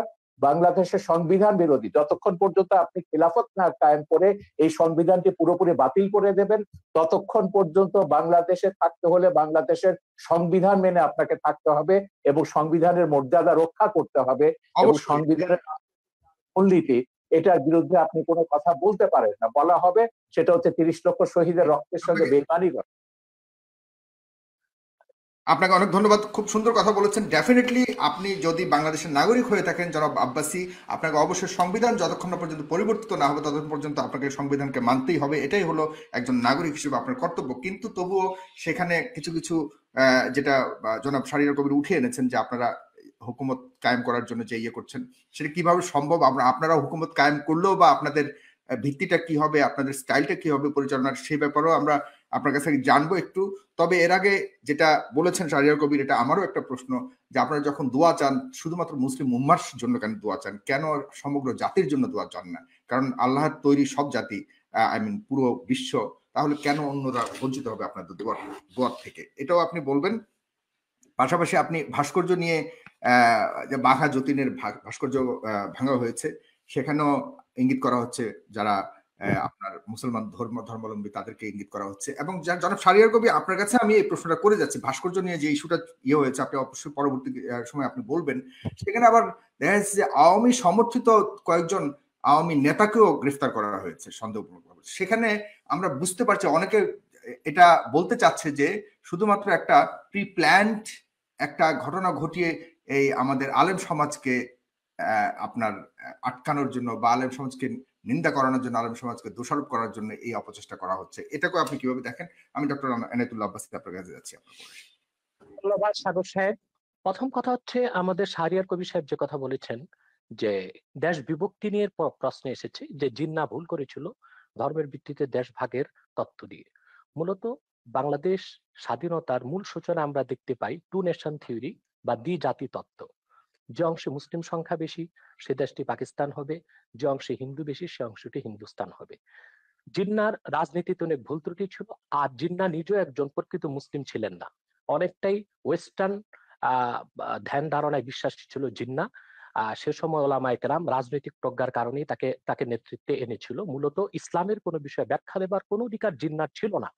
বাংলাদেশের সংবিধান বিরোধী। যতক্ষণ পর্যন্ত আপনি খিলাফত না কায়েম করে এই সংবিধানটি পুরোপুরি বাতিল করে দেবেন, ততক্ষণ পর্যন্ত বাংলাদেশে থাকতে হলে বাংলাদেশের সংবিধান মেনে আপনাকে থাকতে হবে এবং সংবিধানের মর্যাদা রক্ষা করতে হবে। এবং অবশ্যই সংবিধানের মূলনীতি, এটার বিরুদ্ধে আপনি কোনো কথা বলতে পারেন না। বলা হবে সেটা হচ্ছে 30 লক্ষ শহীদের রক্তের সঙ্গে আপনাকে বেইমানি করা। আপনাকে অনেক ধন্যবাদ, খুব সুন্দর কথা বলেছেন। ডেফিনেটলি আপনি যদি বাংলাদেশের নাগরিক হয়ে থাকেন জনাব আব্বাসী, আপনাকে অবশ্যই সংবিধান যতক্ষণ না পর্যন্ত পরিবর্তিত না হবে ততক্ষণ পর্যন্ত আপনাকে সংবিধানকে মানতেই হবে। এটাই হলো একজন নাগরিক হিসেবে আপনার কর্তব্য। কিন্তু তবুও সেখানে কিছু কিছু যেটা জনাব শাহরিয়ার কবির উঠে এনেছেন, যে আপনারা হুকুমত কায়েম করার জন্য যে ইয়ে করছেন, সেটা কিভাবে সম্ভব? আপনারা হুকুমত কায়েম করলেও বা আপনাদের ভিত্তিটা কি হবে, আপনাদের স্টাইলটা কি হবে পরিচালনার, সেই ব্যাপারেও আমরা আপনার কাছে জানবো একটু। তবে এর আগে যেটা বলেছেন শাহরিয়ার কবির, এটা আমারও একটা প্রশ্ন, যে আপনারা যখন দোয়া চান, শুধুমাত্র মুসলিম উম্মার জন্য কেন দোয়া চান? কেন সমগ্র জাতির জন্য দোয়া চান না? কারণ আল্লাহর তৈরি সব জাতি, আই মিন পুরো বিশ্ব, তাহলে কেন অন্যরা বঞ্চিত হবে আপনাদের দোয়ার থেকে? এটাও আপনি বলবেন। পাশাপাশি আপনি ভাস্কর্য নিয়ে, যে বাঘা যতীনের ভাস্কর্য ভাঙা হয়েছে, সেখানেও ইঙ্গিত করা হচ্ছে যারা আপনার মুসলমান ধর্মাবলম্বী, তাদেরকে ইঙ্গিত করা হচ্ছে। এবং জনাব শাহরিয়ার কবি, আপনার কাছে আমি এই প্রশ্নটা করে যাচ্ছি, ভাস্কর্য নিয়ে যে ইস্যুটা ইয়ে হয়েছে, আপনি অবশ্যই পরবর্তী সময় আপনি বলবেন। সেখানে আবার দেখা যাচ্ছে যে আওয়ামী সমর্থিত কয়েকজন আওয়ামী নেতাকেও গ্রেফতার করা হয়েছে সন্দেহজনকভাবে। সেখানে আমরা বুঝতে পারছি অনেকে এটা বলতে চাচ্ছে যে শুধুমাত্র একটা প্রি প্ল্যান্ড একটা ঘটনা ঘটিয়ে এই আমাদের আলেম সমাজকে আপনার আটকানোর জন্য, বা আলেম সমাজকে নিন্দা করানোর জন্য, আলেম সমাজকে দোষারোপ করার জন্য এই অপচেষ্টা করা হচ্ছে। এটাকে আপনি কিভাবে দেখেন? আমি ডক্টর এনায়েতুল্লাহ আব্বাসী আপনার কাছে যাচ্ছি। ধন্যবাদ সাগর সাহেব। প্রথম কথা হচ্ছে, আমাদের শাহরিয়ার কবির সাহেব যে কথা বলেছেন যে দেশ বিভক্তি নিয়ে প্রশ্ন এসেছে, যে জিন্নাহ ভুল করেছিল ধর্মের ভিত্তিতে দেশ ভাগের তত্ত্ব দিয়ে। মূলত বাংলাদেশ স্বাধীনতার মূল সূচনা আমরা দেখতে পাই 2 নেশন থিওরি বা দ্বি জাতি তত্ত্ব। যে অংশে মুসলিম সংখ্যা বেশি সে দেশটি পাকিস্তান হবে, যে অংশে হিন্দু বেশি সে অংশটি হিন্দুস্তান হবে। জিন্নার রাজনীতিতে অনেক ভুল ত্রুটি ছিল, আর জিন্না নিজেও একজন প্রকৃত মুসলিম ছিলেন না, অনেকটাই ওয়েস্টার্ন ধ্যান ধারণায় বিশ্বাসী ছিল জিন্না। সে সময় ওলামায়ে কেরাম রাজনৈতিক প্রজ্ঞার কারণেই তাকে নেতৃত্বে এনেছিল, মূলত ইসলামের কোনো বিষয়ে ব্যাখ্যা দেবার কোনো অধিকার জিন্নার ছিল না।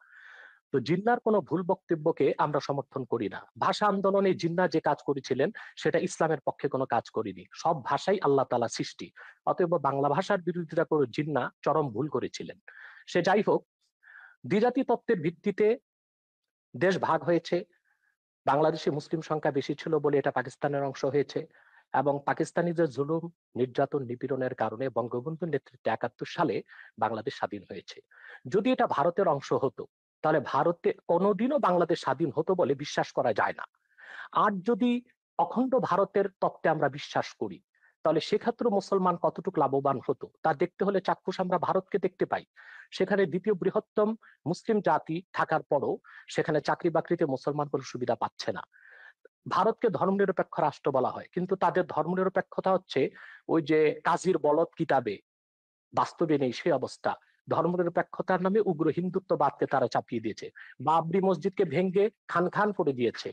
তো জিন্নার কোনো ভুল বক্তব্যকে আমরা সমর্থন করি না। ভাষা আন্দোলনে জিন্না যে কাজ করেছিলেন সেটা ইসলামের পক্ষে কোনো কাজ করেনি, সব ভাষাই আল্লাহ তাআলা সৃষ্টি, অতএব বাংলা ভাষার বিরোধিতা করে জিন্না চরম ভুল করেছিলেন। সে যাই হোক, দ্বিজাতি তত্ত্বের ভিত্তিতে দেশ ভাগ হয়েছে, বাংলাদেশে মুসলিম সংখ্যা বেশি ছিল বলে এটা পাকিস্তানের অংশ হয়েছে, এবং পাকিস্তানি যে জুলুম নির্যাতন নিপীড়নের কারণে বঙ্গবন্ধুর নেতৃত্বে ৭১ সালে বাংলাদেশ স্বাধীন হয়েছে। যদি এটা ভারতের অংশ হতো তাহলে ভারতে কোনোদিনও বাংলাদেশ স্বাধীন হতো বলে বিশ্বাস করা যায় না। আর যদি অখণ্ড ভারতের তত্ত্বে আমরা বিশ্বাস করি তাহলে সেক্ষেত্রে মুসলমান কতটুকু লাভবান হতো তা দেখতে হলে চাক্ষুষ আমরা ভারতকে দেখতে পাই। সেখানে দ্বিতীয় বৃহত্তম মুসলিম জাতি থাকার পরও সেখানে চাকরি বাকরিতে মুসলমান কোনো সুবিধা পাচ্ছে না। ভারতকে ধর্মনিরপেক্ষ রাষ্ট্র বলা হয়, কিন্তু তাদের ধর্মনিরপেক্ষতা হচ্ছে ওই যে কাজীর বলদ কিতাবে, বাস্তবে নেই সেই অবস্থা। ধর্মনিরপেক্ষতার নামে উগ্র হিন্দুত্ববাদকে তারা চাপিয়ে দিয়েছে, বাবরি মসজিদকে ভেঙ্গে খান খান করে দিয়েছে।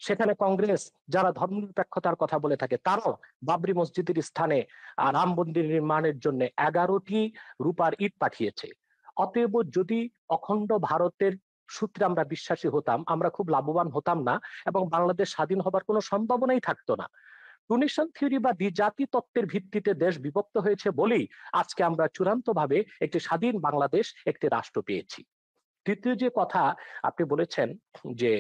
সেখানে কংগ্রেস যারা ধর্মনিরপেক্ষতার কথা বলে থাকে তারাও বাবরি মসজিদের স্থানে রাম মন্দির নির্মাণের জন্য 11টি রূপার ইট পাঠিয়েছে। অতএব যদি অখণ্ড ভারতের সূত্রে আমরা বিশ্বাসী হতাম আমরা খুব লাভবান হতাম না, এবং বাংলাদেশ স্বাধীন হবার কোনো সম্ভাবনাই থাকতো না। টুনিশন থিওরি বা দ্বিজাতি তত্ত্বের ভিত্তিতে দেশ বিভক্ত হয়েছে বলেই আজকে আমরা চূড়ান্ত ভাবে একটি স্বাধীন বাংলাদেশ, একটি রাষ্ট্র পেয়েছি। তৃতীয় যে কথা আপনি বলেছেন যে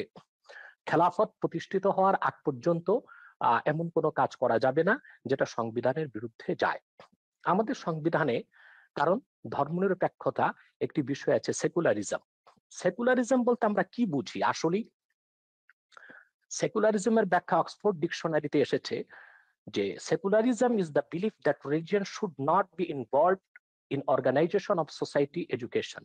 খেলাফত প্রতিষ্ঠিত হওয়ার আগ পর্যন্ত এমন কোনো কাজ করা যাবে না যেটা সংবিধানের বিরুদ্ধে যায়। আমাদের সংবিধানে, কারণ ধর্মনিরপেক্ষতা একটি বিষয় আছে, সেকুলারিজম। সেকুলারিজম বলতে আমরা কি বুঝি আসলে? সেকুলারিজমের ব্যাখ্যা অক্সফোর্ড ডিকশনারিতে এসেছে যে secularism is the belief that religion should not be involved in organisation of society education.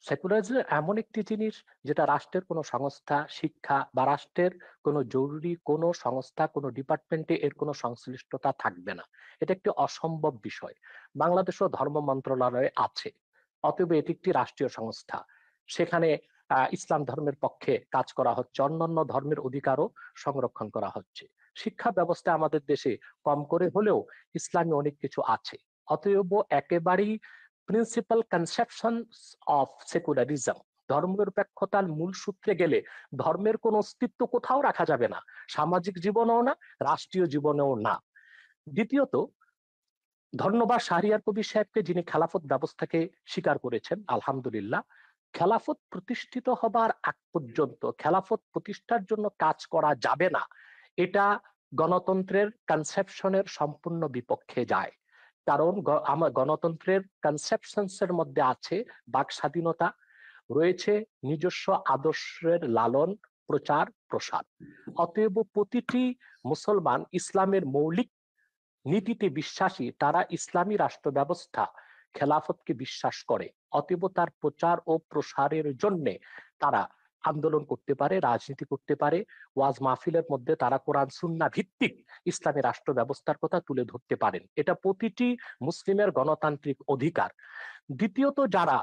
Secularism এমন একটি জিনিস যেটা রাষ্ট্রের কোনো সংস্থা, শিক্ষা বা রাষ্ট্রের কোনো জরুরি কোনো সংস্থা, কোনো ডিপার্টমেন্টে এর কোনো সংশ্লিষ্টতা থাকবে না। এটা একটি অসম্ভব বিষয়। বাংলাদেশও ধর্ম মন্ত্রণালয় আছে, অতএব এটি একটি রাষ্ট্রীয় সংস্থা। সেখানে ইসলাম ধর্মের পক্ষে কাজ করা হচ্ছে, অন্যান্য ধর্মের অধিকারও সংরক্ষণ করা হচ্ছে। শিক্ষা ব্যবস্থা আমাদের দেশে কম করে হলেও ইসলামী অনেক কিছু আছে। অতএব একেবারেই প্রিন্সিপাল কনসেপশন অফ সেকুলারিজম, ধর্মনিরপেক্ষতার মূল সূত্রে গেলে ধর্মের কোনো অস্তিত্ব কোথাও রাখা যাবে না, সামাজিক জীবনেও না, রাষ্ট্রীয় জীবনেও না। দ্বিতীয়ত, ধন্যবাদ শাহরিয়ার কবির সাহেবকে যিনি খেলাফত ব্যবস্থাকে স্বীকার করেছেন। আলহামদুলিল্লাহ, খেলাফত প্রতিষ্ঠিত হবার আগ পর্যন্ত খেলাফত প্রতিষ্ঠার জন্য কাজ করা যাবে না, এটা গণতন্ত্রের কনসেপশনের সম্পূর্ণ বিপক্ষে যায়। কারণ আমার গণতন্ত্রের কনসেপশনস এর মধ্যে আছে বাক স্বাধীনতা, রয়েছে নিজস্ব আদর্শের লালন প্রচার প্রসার। অতএব প্রতিটি মুসলমান ইসলামের মৌলিক নীতিতে বিশ্বাসী, তারা ইসলামী রাষ্ট্র ব্যবস্থা খেলাফতকে বিশ্বাস করে। অতএব তার প্রচার ও প্রসারের জন্য তারা আন্দোলন করতে পারে, রাজনীতি করতে পারে, ওয়াজ মাহফিলের মধ্যে তারা কোরআন সুন্নাহ ভিত্তিক ইসলামী রাষ্ট্র ব্যবস্থার কথা তুলে ধরতে পারেন। এটা প্রতিটি মুসলিমের গণতান্ত্রিক অধিকার। দ্বিতীয়ত, যারা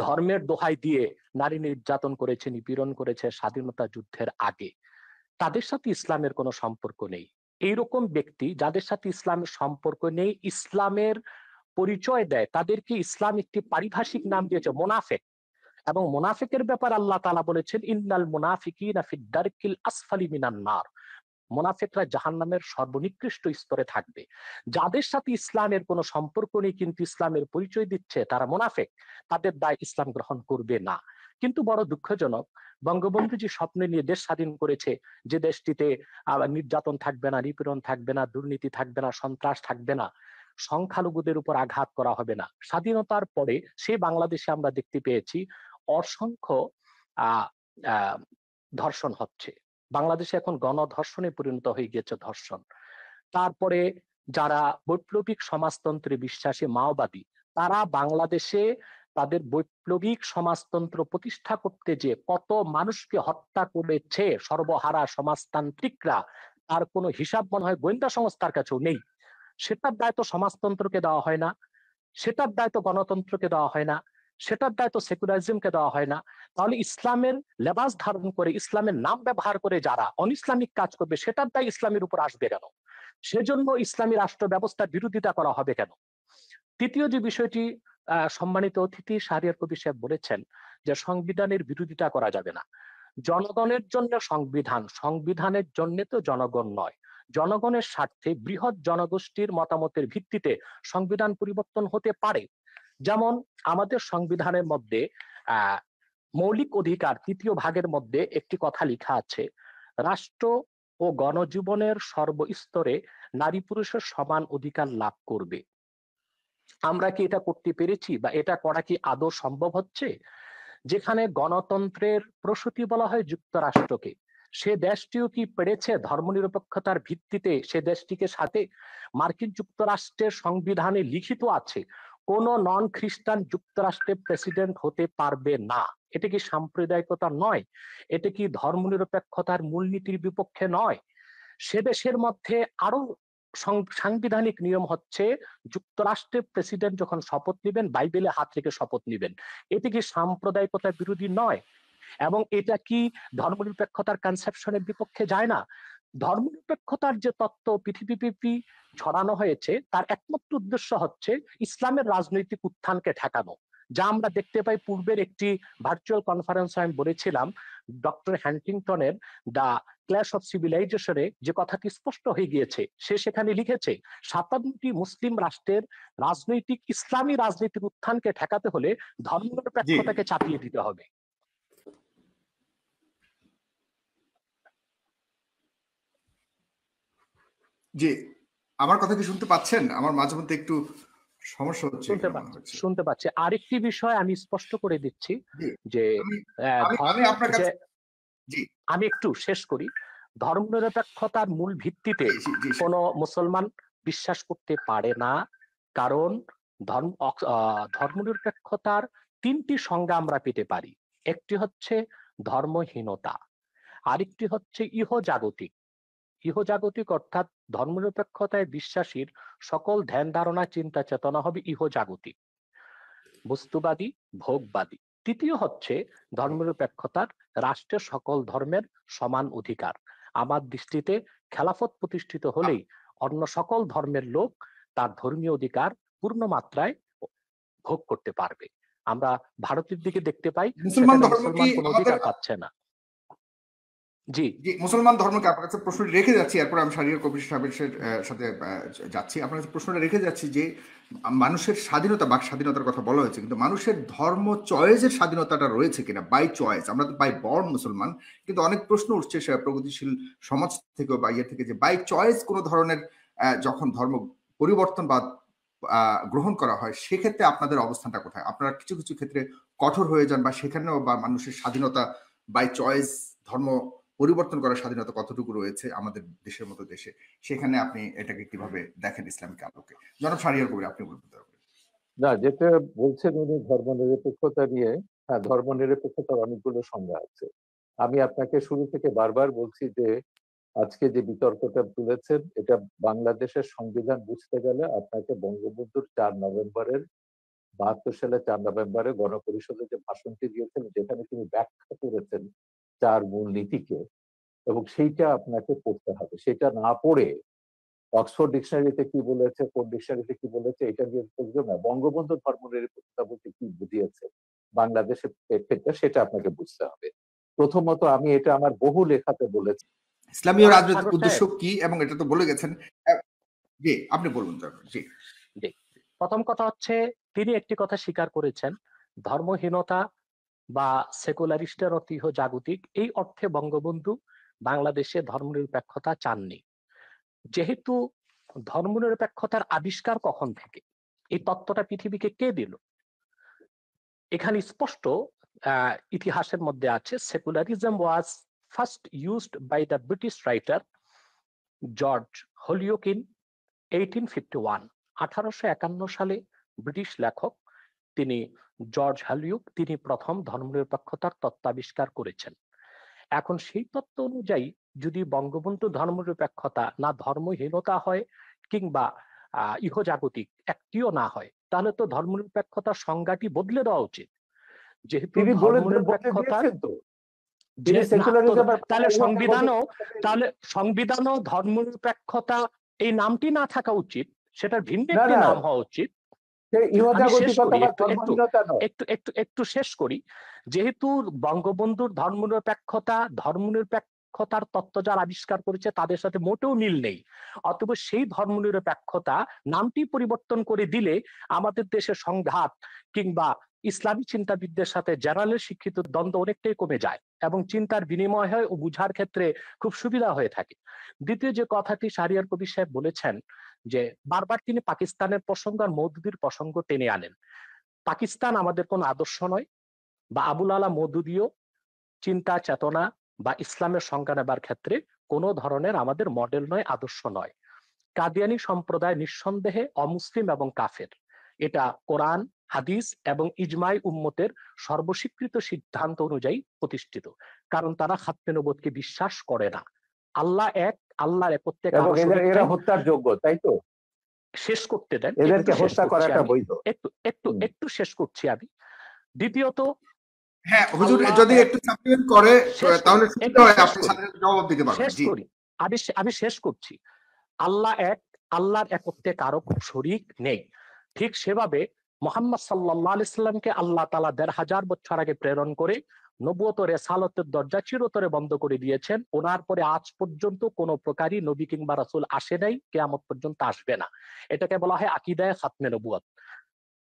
ধর্মের দোহাই দিয়ে নারী নির্যাতন করেছে, নিপীড়ন করেছে স্বাধীনতা যুদ্ধের আগে, তাদের সাথে ইসলামের কোনো সম্পর্ক নেই। এইরকম ব্যক্তি যাদের সাথে ইসলামের সম্পর্ক নেই, ইসলামের পরিচয় দেয়, তাদেরকে ইসলাম একটি পারিভাষিক নাম দিয়েছে মোনাফেক। এবং মোনাফেকের ব্যাপার আল্লাহ তাআলা বলেছেন ইন্নাল মুনাফিকিনা ফিদ দারকিল আসফালি মিনান নার, মোনাফেকরা জাহান্নামের সর্বনিকৃষ্ট স্তরে থাকবে। যাদের সাথে ইসলামের কোনো সম্পর্ক নেই কিন্তু ইসলামের পরিচয় দিচ্ছে তারা মোনাফেক, তাদের দায় ইসলাম গ্রহণ করবে না। কিন্তু বড় দুঃখজনক, বঙ্গবন্ধু যে স্বপ্ন নিয়ে দেশ স্বাধীন করেছে, যে দেশটিতে নির্যাতন থাকবে না, নিপীড়ন থাকবে না, দুর্নীতি থাকবে না, সন্ত্রাস থাকবে না, সংখ্যালঘুদের উপর আঘাত করা হবে না, স্বাধীনতার পরে সে বাংলাদেশে আমরা দেখতে পেয়েছি অসংখ্য আহ আহ ধর্ষণ হচ্ছে। বাংলাদেশে এখন গণধর্ষণে পরিণত হয়ে গিয়েছে ধর্ষণ। তারপরে যারা বৈপ্লবিক সমাজতন্ত্রে বিশ্বাসী মাওবাদী, তারা বাংলাদেশে তাদের বৈপ্লবিক সমাজতন্ত্র প্রতিষ্ঠা করতে যে কত মানুষকে হত্যা করেছে সর্বহারা সমাজতান্ত্রিকরা, তার কোনো হিসাব মনে হয় গোয়েন্দা সংস্থার কাছেও নেই, সেটার দায়িত্ব সমাজতন্ত্রকে দেওয়া হয় না, সেটার দায়িত্ব গণতন্ত্রকে দেওয়া হয় না, সেটার দায়িত্ব সেকুলারিজমকে দেওয়া হয় না, তাহলে ইসলামের লেবাস ধারণ করে ইসলামের নাম ব্যবহার করে যারা অনইসলামিক কাজ করবে সেটার দায় ইসলামের উপর আসবে কেন? সেজন্য ইসলামী রাষ্ট্র ব্যবস্থার বিরোধিতা করা হবে কেন? তৃতীয় যে বিষয়টি সম্মানিত অতিথি শাহরিয়ার কবির সাহেব বলেছেন যে সংবিধানের বিরোধিতা করা যাবে না। জনগণের জন্য সংবিধান, সংবিধানের জন্য তো জনগণ নয়, জনগণের স্বার্থে বৃহৎ জনগোষ্ঠীর মতামতের ভিত্তিতে সংবিধান পরিবর্তন হতে পারে। যেমন আমাদের সংবিধানের মধ্যে মৌলিক অধিকার ৩য় ভাগের মধ্যে একটি কথা লেখা আছে, রাষ্ট্র ও গণজীবনের সর্বস্তরে নারী পুরুষের সমান অধিকার লাভ করবে। আমরা কি এটা করতে পেরেছি বা এটা করা কি আদৌ সম্ভব হচ্ছে? যেখানে গণতন্ত্রের প্রসূতি বলা হয় যুক্তরাষ্ট্রকে, সে দেশটিও কি পেরেছে ধর্মনিরপেক্ষতার ভিত্তিতে সে দেশটিকে সাথে? মার্কিন যুক্তরাষ্ট্রের সংবিধানে লিখিত আছে কোন নন খ্রিস্টান যুক্তরাষ্ট্রের প্রেসিডেন্ট হতে পারবে না। এটা কি সাম্প্রদায়িকতা নয়? এটা কি ধর্মনিরপেক্ষতার মূলনীতির বিপক্ষে নয়? সে দেশের মধ্যে আরো সাংবিধানিক নিয়ম হচ্ছে যুক্তরাষ্ট্রের প্রেসিডেন্ট যখন শপথ নেবেন বাইবেলে হাত রেখে শপথ নেবেন। এটি কি সাম্প্রদায়িকতার বিরোধী নয়? এবং এটা কি ধর্মনিরপেক্ষতার কনসেপশনের বিপক্ষে যায় না? ধর্মনিরপেক্ষতার যে তত্ত্ব পৃথিবীব্যাপী ছড়ানো হয়েছে তার একমাত্র উদ্দেশ্য হচ্ছে ইসলামের রাজনৈতিক উত্থানকে ঠেকানো, যা আমরা দেখতে পাই পূর্বের একটি ভার্চুয়াল কনফারেন্সে আমি বলেছিলাম ডক্টর হ্যান্টিংটনের দ্য ক্ল্যাশ অফ সিভিলাইজেশনে যে কথাটি স্পষ্ট হয়ে গিয়েছে। সে সেখানে লিখেছে ৫৭টি মুসলিম রাষ্ট্রের রাজনৈতিক ইসলামী রাজনৈতিক উত্থানকে ঠেকাতে হলে ধর্মনিরপেক্ষতাকে চাপিয়ে দিতে হবে। জি, আমার কথা কি শুনতে পাচ্ছেন? আমার মাঝে মধ্যে একটু সমস্যা হচ্ছে। শুনতে পাচ্ছি। আরেকটি বিষয় আমি স্পষ্ট করে দিচ্ছি যে আমি একটু শেষ করি। ধর্মনিরপেক্ষতার মূল ভিত্তিতে কোন মুসলমান বিশ্বাস করতে পারে না, কারণ ধর্মনিরপেক্ষতার ৩টি সংজ্ঞা আমরা পেতে পারি। একটি হচ্ছে ধর্মহীনতা, আরেকটি হচ্ছে ইহজাগতিক। ইহজাগতিক অর্থাৎ ধর্মনিরপেক্ষতায় বিশ্বাসীর সকল ধ্যান ধারণা চিন্তা চেতনা হবে ইহজাগতিক, বস্তুবাদী, ভোগবাদী। তৃতীয় হচ্ছে ধর্মনিরপেক্ষতার রাষ্ট্রের সকল ধর্মের সমান অধিকার। আমার দৃষ্টিতে খেলাফত প্রতিষ্ঠিত হলেই অন্য সকল ধর্মের লোক তার ধর্মীয় অধিকার পূর্ণ মাত্রায় ভোগ করতে পারবে। আমরা ভারতের দিকে দেখতে পাই মুসলমান কোনো অধিকার পাচ্ছে না। জি, মুসলমান ধর্মকে আপনার কাছে প্রশ্ন রেখে যাচ্ছি, এরপর আমি শাহরিয়ার কবির সাহেবের সাথে যাচ্ছি। আপনার কাছে প্রশ্নটা রেখে যাচ্ছি যে মানুষের স্বাধীনতা, বাক স্বাধীনতার কথা বলা হয়েছে, কিন্তু মানুষের ধর্ম চয়েসের স্বাধীনতাটা রয়েছে কিনা? বাই চয়েস, আমরা তো বাই বর্ন মুসলমান, কিন্তু অনেক প্রশ্ন উঠছে প্রগতিশীল সমাজ থেকে বা ইয়ে থেকে যে বাই চয়েস কোনো ধরনের যখন ধর্ম পরিবর্তন বা গ্রহণ করা হয় সেক্ষেত্রে আপনাদের অবস্থানটা কোথায়? আপনারা কিছু কিছু ক্ষেত্রে কঠোর হয়ে যান বা সেখানেও বা মানুষের স্বাধীনতা বাই চয়েস ধর্ম পরিবর্তন করার স্বাধীনতা কতটুকু রয়েছে আমাদের দেশের মতো দেশে, সেখানে আপনি এটাকে কিভাবে দেখেন ইসলামিক আলোকে? জনাব শাহরিয়ার কবির, আপনি বলতে পারবেন। না, যেটা বলছেন উনি ধর্মনিরপেক্ষতা নিয়ে, হ্যাঁ, ধর্মনিরপেক্ষতার অনেকগুলো সংজ্ঞা আছে। আমি আপনাকে শুরু থেকে বারবার বলছি যে আজকে যে বিতর্কটা তুলেছেন এটা বাংলাদেশের সংবিধান বুঝতে গেলে আপনাকে বঙ্গবন্ধুর ৭২ সালে ৪ নভেম্বরে গণপরিষদে যে ভাষণটি দিয়েছেন যেখানে তিনি ব্যাখ্যা করেছেন ৪ মূলনীতিকে, এবং সেইটা আপনাকে পড়তে হবে। সেটা না পড়ে অক্সফোর্ড ডিকশনারিতে কি বলেছে, কোন ডিকশনারিতে কি বলেছে এটা দিয়ে বুঝবে না। বঙ্গবন্ধু ধর্মনিরপেক্ষতা বলতে কি বুঝিয়েছে বাংলাদেশের প্রেক্ষিতে সেটা আপনাকে বুঝতে হবে। প্রথমত আমি এটা আমার বহু লেখাতে বলেছি ইসলামীয় রাজনৈতিক উদ্দেশ্য কি, এবং এটা তো বলে গেছেন। জি, আপনি বলুন। জি, প্রথম কথা হচ্ছে তিনি একটি কথা স্বীকার করেছেন, ধর্মহীনতা বা সেকুলারিস্টের অর্থ জাগতিক, এই অর্থে বঙ্গবন্ধু বাংলাদেশে ধর্মনিরপেক্ষতা চাননি। যেহেতু ধর্মনিরপেক্ষতার আবিষ্কার কখন থেকে, এই তত্ত্বটা পৃথিবীকে কে দিল? এখানে স্পষ্ট ইতিহাসের মধ্যে আছে, secularism was first used by the British writer George Holyoake in 1851। 1851 সালে ব্রিটিশ লেখক তিনি জর্জ হলিওক তিনি প্রথম ধর্মনিরপেক্ষতার তত্ত্ব আবিষ্কার করেছেন। এখন সেই তত্ত্ব অনুযায়ী যদি বঙ্গবন্ধু ধর্মনিরপেক্ষতা না ধর্মহীনতা হয় কিংবা ইহজাগতিক একটিও না হয়, তাহলে তো ধর্মনিরপেক্ষতার সংজ্ঞাটি বদলে দেওয়া উচিত। যেহেতু তিনি বলে ধর্মনিরপেক্ষতার দিয়েছেন তো, তিনি সেকুলারিজম আর তাহলে সংবিধানও ধর্মনিরপেক্ষতা এই নামটি না থাকা উচিত, সেটার ভিন্ন একটি নাম হওয়া উচিত। আমি শেষ করি, একটু শেষ করি। যেহেতু বঙ্গবন্ধুর ধর্মনিরপেক্ষতার তত্ত্ব যারা আবিষ্কার করেছে তাদের সাথে মোটেও মিল নেই, অতএব সেই ধর্মনিরপেক্ষতা নামটি পরিবর্তন করে দিলে আমাদের দেশের সংঘাত কিংবা ইসলামী চিন্তাবিদদের সাথে জেনারেল শিক্ষিত দ্বন্দ্ব অনেকটাই কমে যায় এবং চিন্তার বিনিময় হয় ও বুঝার ক্ষেত্রে খুব সুবিধা হয়ে থাকে। দ্বিতীয় যে কথাটি শাহরিয়ার কবির সাহেব বলেছেন যে বারবার তিনি পাকিস্তানের প্রসঙ্গ আর মওদুদির প্রসঙ্গ টেনে আনেন। পাকিস্তান আমাদের কোন আদর্শ নয়, বা আবুল আলা মওদুদিও চিন্তা চেতনা বা ইসলামের সংজ্ঞা নেবার ক্ষেত্রে কোনো ধরনের আমাদের মডেল নয়, আদর্শ নয়। কাদিয়ানী সম্প্রদায় নিঃসন্দেহে অমুসলিম এবং কাফের, এটা কোরআন হাদিস এবং ইজমাই উম্মতের সর্বস্বীকৃত সিদ্ধান্ত অনুযায়ী প্রতিষ্ঠিত, কারণ তারা খাতমে নবুয়তকে বিশ্বাস করে না। আল্লাহ এক, আল্লাহর একত্বে এরা হত্যার যোগ্য, তাই তো? শেষ করতে দেন, এদেরকে হত্যা করাটা বৈধ। একটু শেষ করছি আমি। দ্বিতীয়ত, হ্যাঁ হুজুর যদি একটু সাপ্লিমেন্ট করে তাহলে সুবিধা হয়, আপনি সাথে সাথে জবাব দিতে পারবেন। জি, আমি শেষ করছি। আল্লাহ এক, আল্লাহর একত্বে কারো শরীক নেই। ঠিক সেভাবে মুহাম্মদ সাল্লাল্লাহু আলাইহি সাল্লামকে আল্লাহ তাআলা ১৫০০ বছর আগে প্রেরণ করে নবুয়ত রিসালাতের দরজা চিরতরে বন্ধ করে দিয়েছেন। ওনার পরে আজ পর্যন্ত কোনো প্রকারই নবী কিংবা রাসূল আসে নাই, কিয়ামত পর্যন্ত আসবে না। এটাকে বলা হয় আকীদায়ে খাতমে নবুয়ত।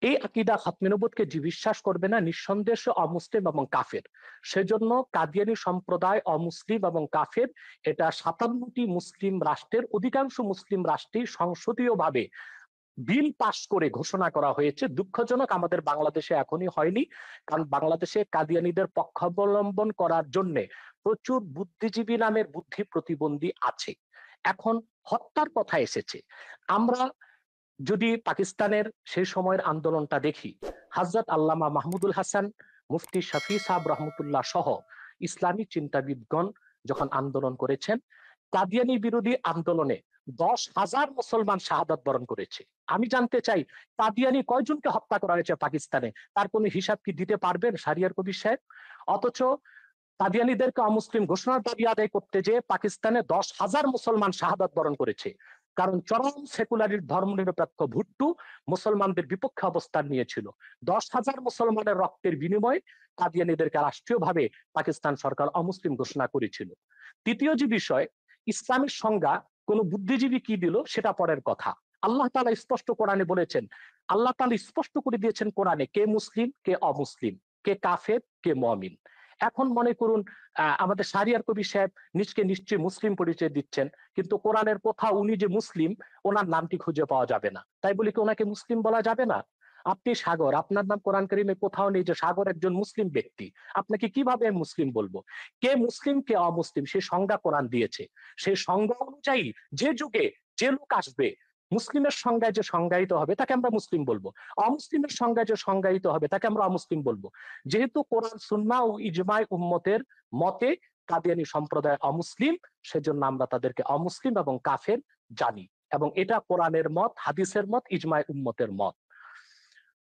এই আকীদা খাতমে নবুয়তকে যে বিশ্বাস করবে না, নিঃসন্দেহে অমুসলিম এবং কাফের। সেজন্য কাদিয়ানী সম্প্রদায় অমুসলিম এবং কাফের, এটা ৫৭টি মুসলিম রাষ্ট্রের অধিকাংশ মুসলিম রাষ্ট্রে সংসদীয়ভাবে বিল পাশ করে ঘোষণা করা হয়েছে। দুঃখজনক আমাদের বাংলাদেশে এখনই হয়নি, কারণ বাংলাদেশে কাদিয়ানীদের পক্ষাবলম্বন করার জন্য প্রচুর বুদ্ধিজীবী নামের বুদ্ধি প্রতিবন্ধী আছে। এখন হত্যার কথা এসেছে, আমরা যদি পাকিস্তানের সেই সময়ের আন্দোলনটা দেখি, হযরত আল্লামা মাহমুদুল হাসান, মুফতি শফি সাহেব রহমতুল্লাহ সহ ইসলামী চিন্তাবিদগণ যখন আন্দোলন করেছেন, কাদিয়ানী বিরোধী আন্দোলনে ১০,০০০ মুসলমান শাহাদাত বরণ করেছে। আমি জানতে চাই কাদিয়ানী কয়জনকে হত্যা করা হয়েছে পাকিস্তানে, তার কোনো হিসাব কি দিতে পারবেন শাহরিয়ার কবির সাহেব? অথচ কাদিয়ানীদেরকে অমুসলিম ঘোষণার দাবি আদায় করতে যে পাকিস্তানে ১০,০০০ মুসলমান শাহাদাত বরণ করেছে, কারণ চরম সেকুলারির ধর্মনিরপেক্ষ ভুট্টো মুসলমানদের বিপক্ষে অবস্থান নিয়েছিল। ১০,০০০ মুসলমানের রক্তের বিনিময়ে কাদিয়ানীদেরকে রাষ্ট্রীয়ভাবে পাকিস্তান সরকার অমুসলিম ঘোষণা করেছিল। তৃতীয় যে বিষয়, ইসলামের সংজ্ঞা কোন বুদ্ধিজীবী কি দিল সেটা পরের কথা। আল্লাহ তাআলা স্পষ্ট কোরআনে বলেছেন, আল্লাহ তাআলা স্পষ্ট করে দিয়েছেন কোরআনে, কে মুসলিম কে অমুসলিম, কে কাফের কে মুমিন। এখন মনে করুন আমাদের শাহরিয়ার কবির সাহেব নিজকে নিশ্চয়ই মুসলিম পরিচয় দিচ্ছেন, কিন্তু কোরআনের কোথাও উনি যে মুসলিম ওনার নামটি খুঁজে পাওয়া যাবে না। তাই বলে কি ওনাকে মুসলিম বলা যাবে না? আপনি সাগর, আপনার নাম কোরআন কারীমে কোথাও নেই যে সাগর একজন মুসলিম ব্যক্তি। আপনাকে কিভাবে মুসলিম বলবো? কে মুসলিম কে অমুসলিম সে সংজ্ঞা কোরআন দিয়েছে। সেই সংজ্ঞা অনুযায়ী যে যুগে যে লোক আসবে, মুসলিমের সংজ্ঞায় যে সংজ্ঞায়িত হবে তাকে আমরা মুসলিম বলবো, অমুসলিমের সংজ্ঞায় যে সংজ্ঞায়িত হবে তাকে আমরা অমুসলিম বলবো। যেহেতু কোরআন সুন্নাহ ও ইজমাই উম্মতের মতে কাদিয়ানী সম্প্রদায় অমুসলিম, সেজন্য আমরা তাদেরকে অমুসলিম এবং কাফের জানি, এবং এটা কোরআনের মত, হাদিসের মত, ইজমাই উম্মতের মত।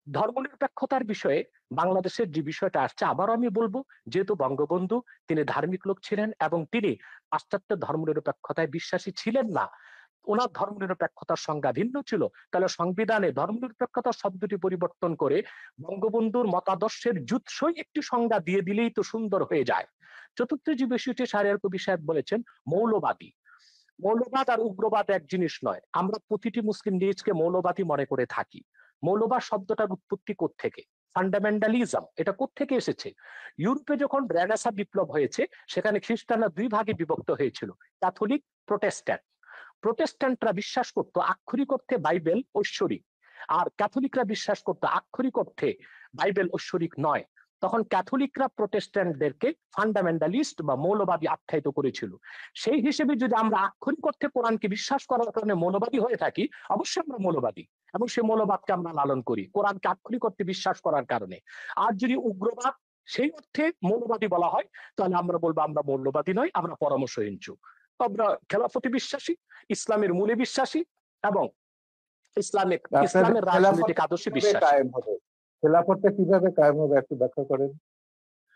ধর্মনিরপেক্ষতার বিষয়ে বাংলাদেশের যে বিষয়টা আসছে, আবারও আমি বলবো, যেহেতু বঙ্গবন্ধু তিনি ধার্মিক লোক ছিলেন এবং তিনি পাশ্চাত্য ধর্মনিরপেক্ষতায় বিশ্বাসী ছিলেন না, ওনার ধর্মনিরপেক্ষতার সংজ্ঞা ভিন্ন ছিল, তাহলে সংবিধানে ধর্মনিরপেক্ষতা শব্দটি পরিবর্তন করে বঙ্গবন্ধুর মতাদর্শের জুৎসই একটি সংজ্ঞা দিয়ে দিলেই তো সুন্দর হয়ে যায়। চতুর্থ যে বিষয়টি শাহরিয়ার কবির সাহেব বলেছেন, মৌলবাদী। মৌলবাদ আর উগ্রবাদ এক জিনিস নয়। আমরা প্রতিটি মুসলিম নিজকে মৌলবাদী মনে করে থাকি। মৌলবাদ শব্দটার উৎপত্তি কোত্থেকে? ফান্ডামেন্টালিজম, এটা কোত্থেকে এসেছে? ইউরোপে যখন রেনেসাঁ বিপ্লব হয়েছে, সেখানে খ্রিস্টানরা দুই ভাগে বিভক্ত হয়েছিল, ক্যাথলিক, প্রোটেস্ট্যান্ট। প্রোটেস্ট্যান্টরা বিশ্বাস করত আক্ষরিক অর্থে বাইবেল ঐশ্বরিক, আর ক্যাথলিকরা বিশ্বাস করত আক্ষরিক অর্থে বাইবেল ঐশ্বরিক নয়। তখন ক্যাথলিকরা প্রোটেস্ট্যান্টদেরকে ফান্ডামেন্টালিস্ট বা মৌলবাদী আখ্যায়িত করেছিল। সেই হিসেবে যদি আমরা আক্ষরিক অর্থে কোরআনকে বিশ্বাস করার কারণে মৌলবাদী হয়ে থাকি, অবশ্যই আমরা মৌলবাদী, এবং সেই মৌলবাদকে আমরা লালন করি কোরআনকে আক্ষরিক অর্থে বিশ্বাস করার কারণে। আর যদি উগ্রবাদ, সেই অর্থে মৌলবাদী বলা হয়, তাহলে আমরা বলবো আমরা মৌলবাদী নয়, আমরা পরামর্শহীনচু। আমরা খেলাফতে বিশ্বাসী, ইসলামের মূলে বিশ্বাসী এবং আপনাদের ইসলামের খেলাফত রাজনৈতিক আদর্শে কিভাবে বিশ্বাসী। কায়েম হবে? খেলাফতটা কিভাবে কায়েম হবে একটু ব্যাখ্যা করেন।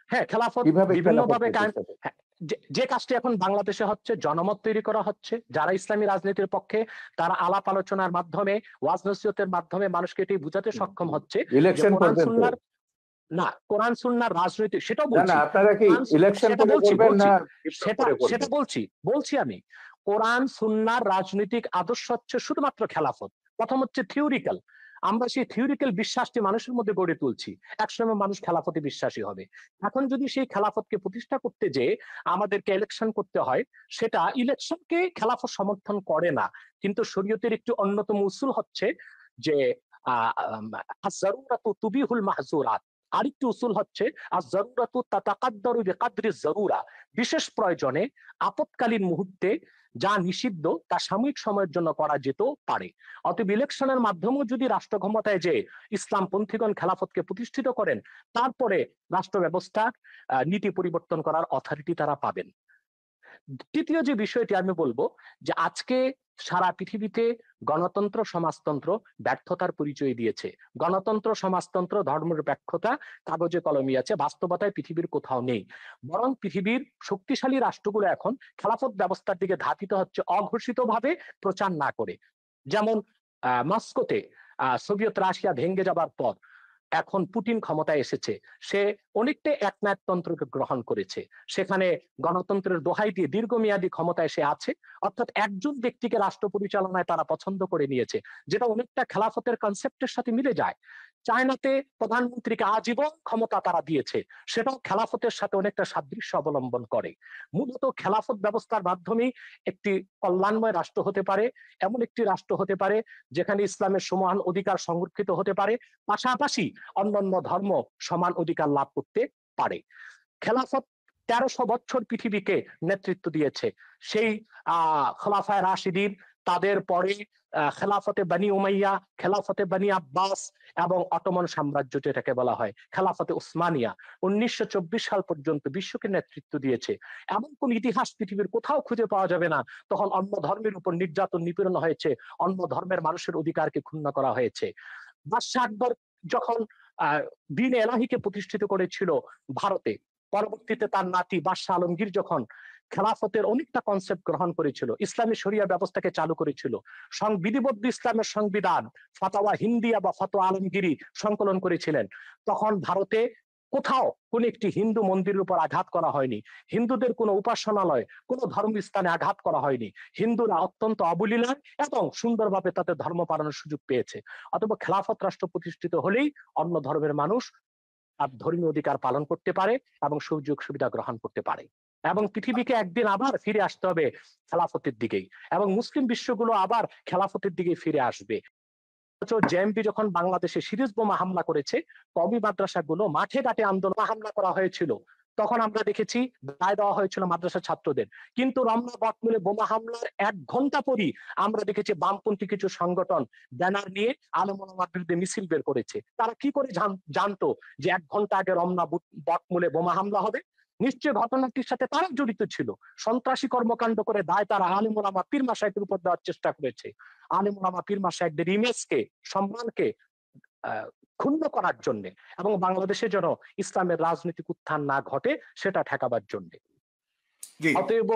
হ্যাঁ, খেলাফত কিভাবে বিভিন্ন খেলাফত ভাবে কায়েম। প্রতিষ্ঠা হবে? হ্যাঁ, যে কাজটি এখন বাংলাদেশে হচ্ছে, জনমত তৈরি করা হচ্ছে, যারা ইসলামী রাজনীতির পক্ষে তারা আলাপ আলোচনার মাধ্যমে, ওয়াজ নসিহতের মাধ্যমে মানুষকে এটি বুঝাতে সক্ষম হচ্ছে যে ইলেকশন কোরআন করবেন তো? সুন্নাহর, না কোরআন সুন্নাহর রাজনীতি, সেটাও না বলছি। না, আপনারা কি ইলেকশন সেটা করে বলছি করবেন বলছি না বিপ্লব করে সেটা করবেন? বলছি আমি। কোরআন সুন্নাহর রাজনৈতিক আদর্শ হচ্ছে শুধুমাত্র খেলাফত। প্রথম হচ্ছে থিওরিক্যাল, আমরা সেই থিওরিক্যাল বিশ্বাসটি মানুষের মধ্যে গড়ে তুলছি, একসময় মানুষ খেলাফতে বিশ্বাসী হবে। এখন যদি সেই খেলাফতকে প্রতিষ্ঠা করতে যে আমাদেরকে ইলেকশন করতে হয়, সেটা ইলেকশনকে খেলাফত সমর্থন করে না। কিন্তু শরীয়তের একটি অন্যতম উসুল হচ্ছে যে আয-যারুরাতু তুবিহুল মাহযুরাত। আরেকটি উসুল হচ্ছে আয-যারুরাতু তাতাকাদ্দারু বিকাদরি যারুরা। বিশেষ প্রয়োজনে, আপৎকালীন মুহূর্তে যা নিষিদ্ধ তা সাময়িক সময়ের জন্য করা যেত পারে। অতএব ইলেকশনের মাধ্যমেও যদি রাষ্ট্র ক্ষমতায় যে ইসলামপন্থীগণ খেলাফতকে প্রতিষ্ঠিত করেন, তারপরে রাষ্ট্র ব্যবস্থার নীতি পরিবর্তন করার অথরিটি তারা পাবেন। তৃতীয় যে বিষয়টি আমি বলবো, যে আজকে সারা পৃথিবীতে গণতন্ত্র সমাজতন্ত্র ব্যর্থতার পরিচয় দিয়েছে। গণতন্ত্র সমাজতন্ত্র ধর্মনিরপেক্ষতা কাগজে কলমে আছে, বাস্তবতায় পৃথিবীর কোথাও নেই। বরং পৃথিবীর শক্তিশালী রাষ্ট্রগুলো এখন খেলাফত ব্যবস্থার দিকে ধাবিত হচ্ছে, অঘোষিতভাবে, প্রচার না করে। যেমন মস্কোতে সোভিয়েত রাশিয়া ভেঙে যাবার পর এখন পুতিন ক্ষমতায় এসেছে, সে অনেকটা একনায়কতন্ত্রকে গ্রহণ করেছে। সেখানে গণতন্ত্রের দোহাই দিয়ে দীর্ঘমেয়াদী ক্ষমতায় সে আছে, অর্থাৎ একজন ব্যক্তিকে রাষ্ট্র পরিচালনায় তারা পছন্দ করে নিয়েছে, যেটা অনেকটা খেলাফতের কনসেপ্টের সাথে মিলে যায়। চায়নাতে প্রধানমন্ত্রীকে আজীবন ক্ষমতা তারা দিয়েছে, সেটাও খেলাফতের সাথে অনেকটা সাদৃশ্য অবলম্বন করে। মূলত খেলাফত ব্যবস্থার মাধ্যমেই একটি কল্যাণময় রাষ্ট্র হতে পারে, এমন একটি রাষ্ট্র হতে পারে যেখানে ইসলামের সমান অধিকার সংরক্ষিত হতে পারে, পাশাপাশি অন্যান্য ধর্ম সমান অধিকার লাভ করতে পারে। খেলাফত 1300 বছর পৃথিবীকে নেতৃত্ব দিয়েছে। সেই খোলাফায়ে রাশিদিন, তাদের পরে খেলাফতে বানি উমাইয়া, খেলাফতে বানি আব্বাস এবং অটোমান সাম্রাজ্য, যেটাকে বলা হয় খেলাফতে উসমানিয়া, 1924 সাল পর্যন্ত বিশ্বকে নেতৃত্ব দিয়েছে। এমন কোন ইতিহাস পৃথিবীর কোথাও খুঁজে পাওয়া যাবে না তখন অন্য ধর্মের উপর নির্যাতন নিপীড়ন হয়েছে, অন্য ধর্মের মানুষের অধিকারকে ক্ষুণ্ণ করা হয়েছে। বাদশাহ আকবর যখন দ্বীন এলাহিকে প্রতিষ্ঠিত করেছিল ভারতে, পরবর্তীতে তার নাতি বাদশাহ আলমগীর যখন খেলাফতের অনেকটা কনসেপ্ট গ্রহণ করেছিল, ইসলামী শরিয়া ব্যবস্থাকে চালু করেছিল, বিধিবদ্ধ ইসলামের সংবিধান ফাতাওয়া হিন্দিয়া বা ফাতোয়া আলমগীরি সংকলন করেছিলেন, তখন ভারতে কোথাও কোন একটি হিন্দু মন্দিরের উপর আঘাত করা হয়নি, হিন্দুদের কোনো উপাসনালয়, কোনো ধর্মস্থানে আঘাত করা হয়নি। হিন্দুরা অত্যন্ত অবলীলায় এবং সুন্দরভাবে তাদের ধর্ম পালনের সুযোগ পেয়েছে। অথবা খেলাফত রাষ্ট্র প্রতিষ্ঠিত হলেই অন্য ধর্মের মানুষ আর ধর্মীয় অধিকার পালন করতে পারে এবং সুযোগ সুবিধা গ্রহণ করতে পারে, এবং পৃথিবীকে একদিন আবার ফিরে আসতে হবে খেলাফতের দিকেই, এবং মুসলিম বিশ্বগুলো আবার খেলাফতের দিকে ফিরে আসবে। জেএমবি যখন বাংলাদেশে সিরিজ বোমা হামলা করেছে, কওমি মাদ্রাসাগুলো মাঠে ঘাটে আন্দোলন হামলা করা হয়েছিল, তখন আমরা দেখেছি দায় দেওয়া হয়েছিল মাদ্রাসা ছাত্রদের। কিন্তু রমনা বটমূলে বোমা হামলার 1 ঘন্টা পরই আমরা দেখেছি বামপন্থী কিছু সংগঠন ব্যানার নিয়ে আলেম ওলামার বিরুদ্ধে মিছিল বের করেছে। তারা কি করে জানতো যে 1 ঘন্টা আগে রমনা বটমূলে বোমা হামলা হবে? নিশ্চয় ঘটনাটির সাথে তারা জড়িত ছিল। সন্ত্রাসী কর্মকাণ্ড করে দায় তারা আলেম ওলামা পীর মাশায়েখের উপর দেওয়ার চেষ্টা করেছে। আলেম ওলামা পীর মাশায়েখদের ইমেজকে, সম্মানকে ক্ষুণ্ণ করার জন্য, এবং বাংলাদেশে যেন ইসলামের রাজনৈতিক উত্থান না ঘটে সেটা ঠেকাবার জন্য। অতএব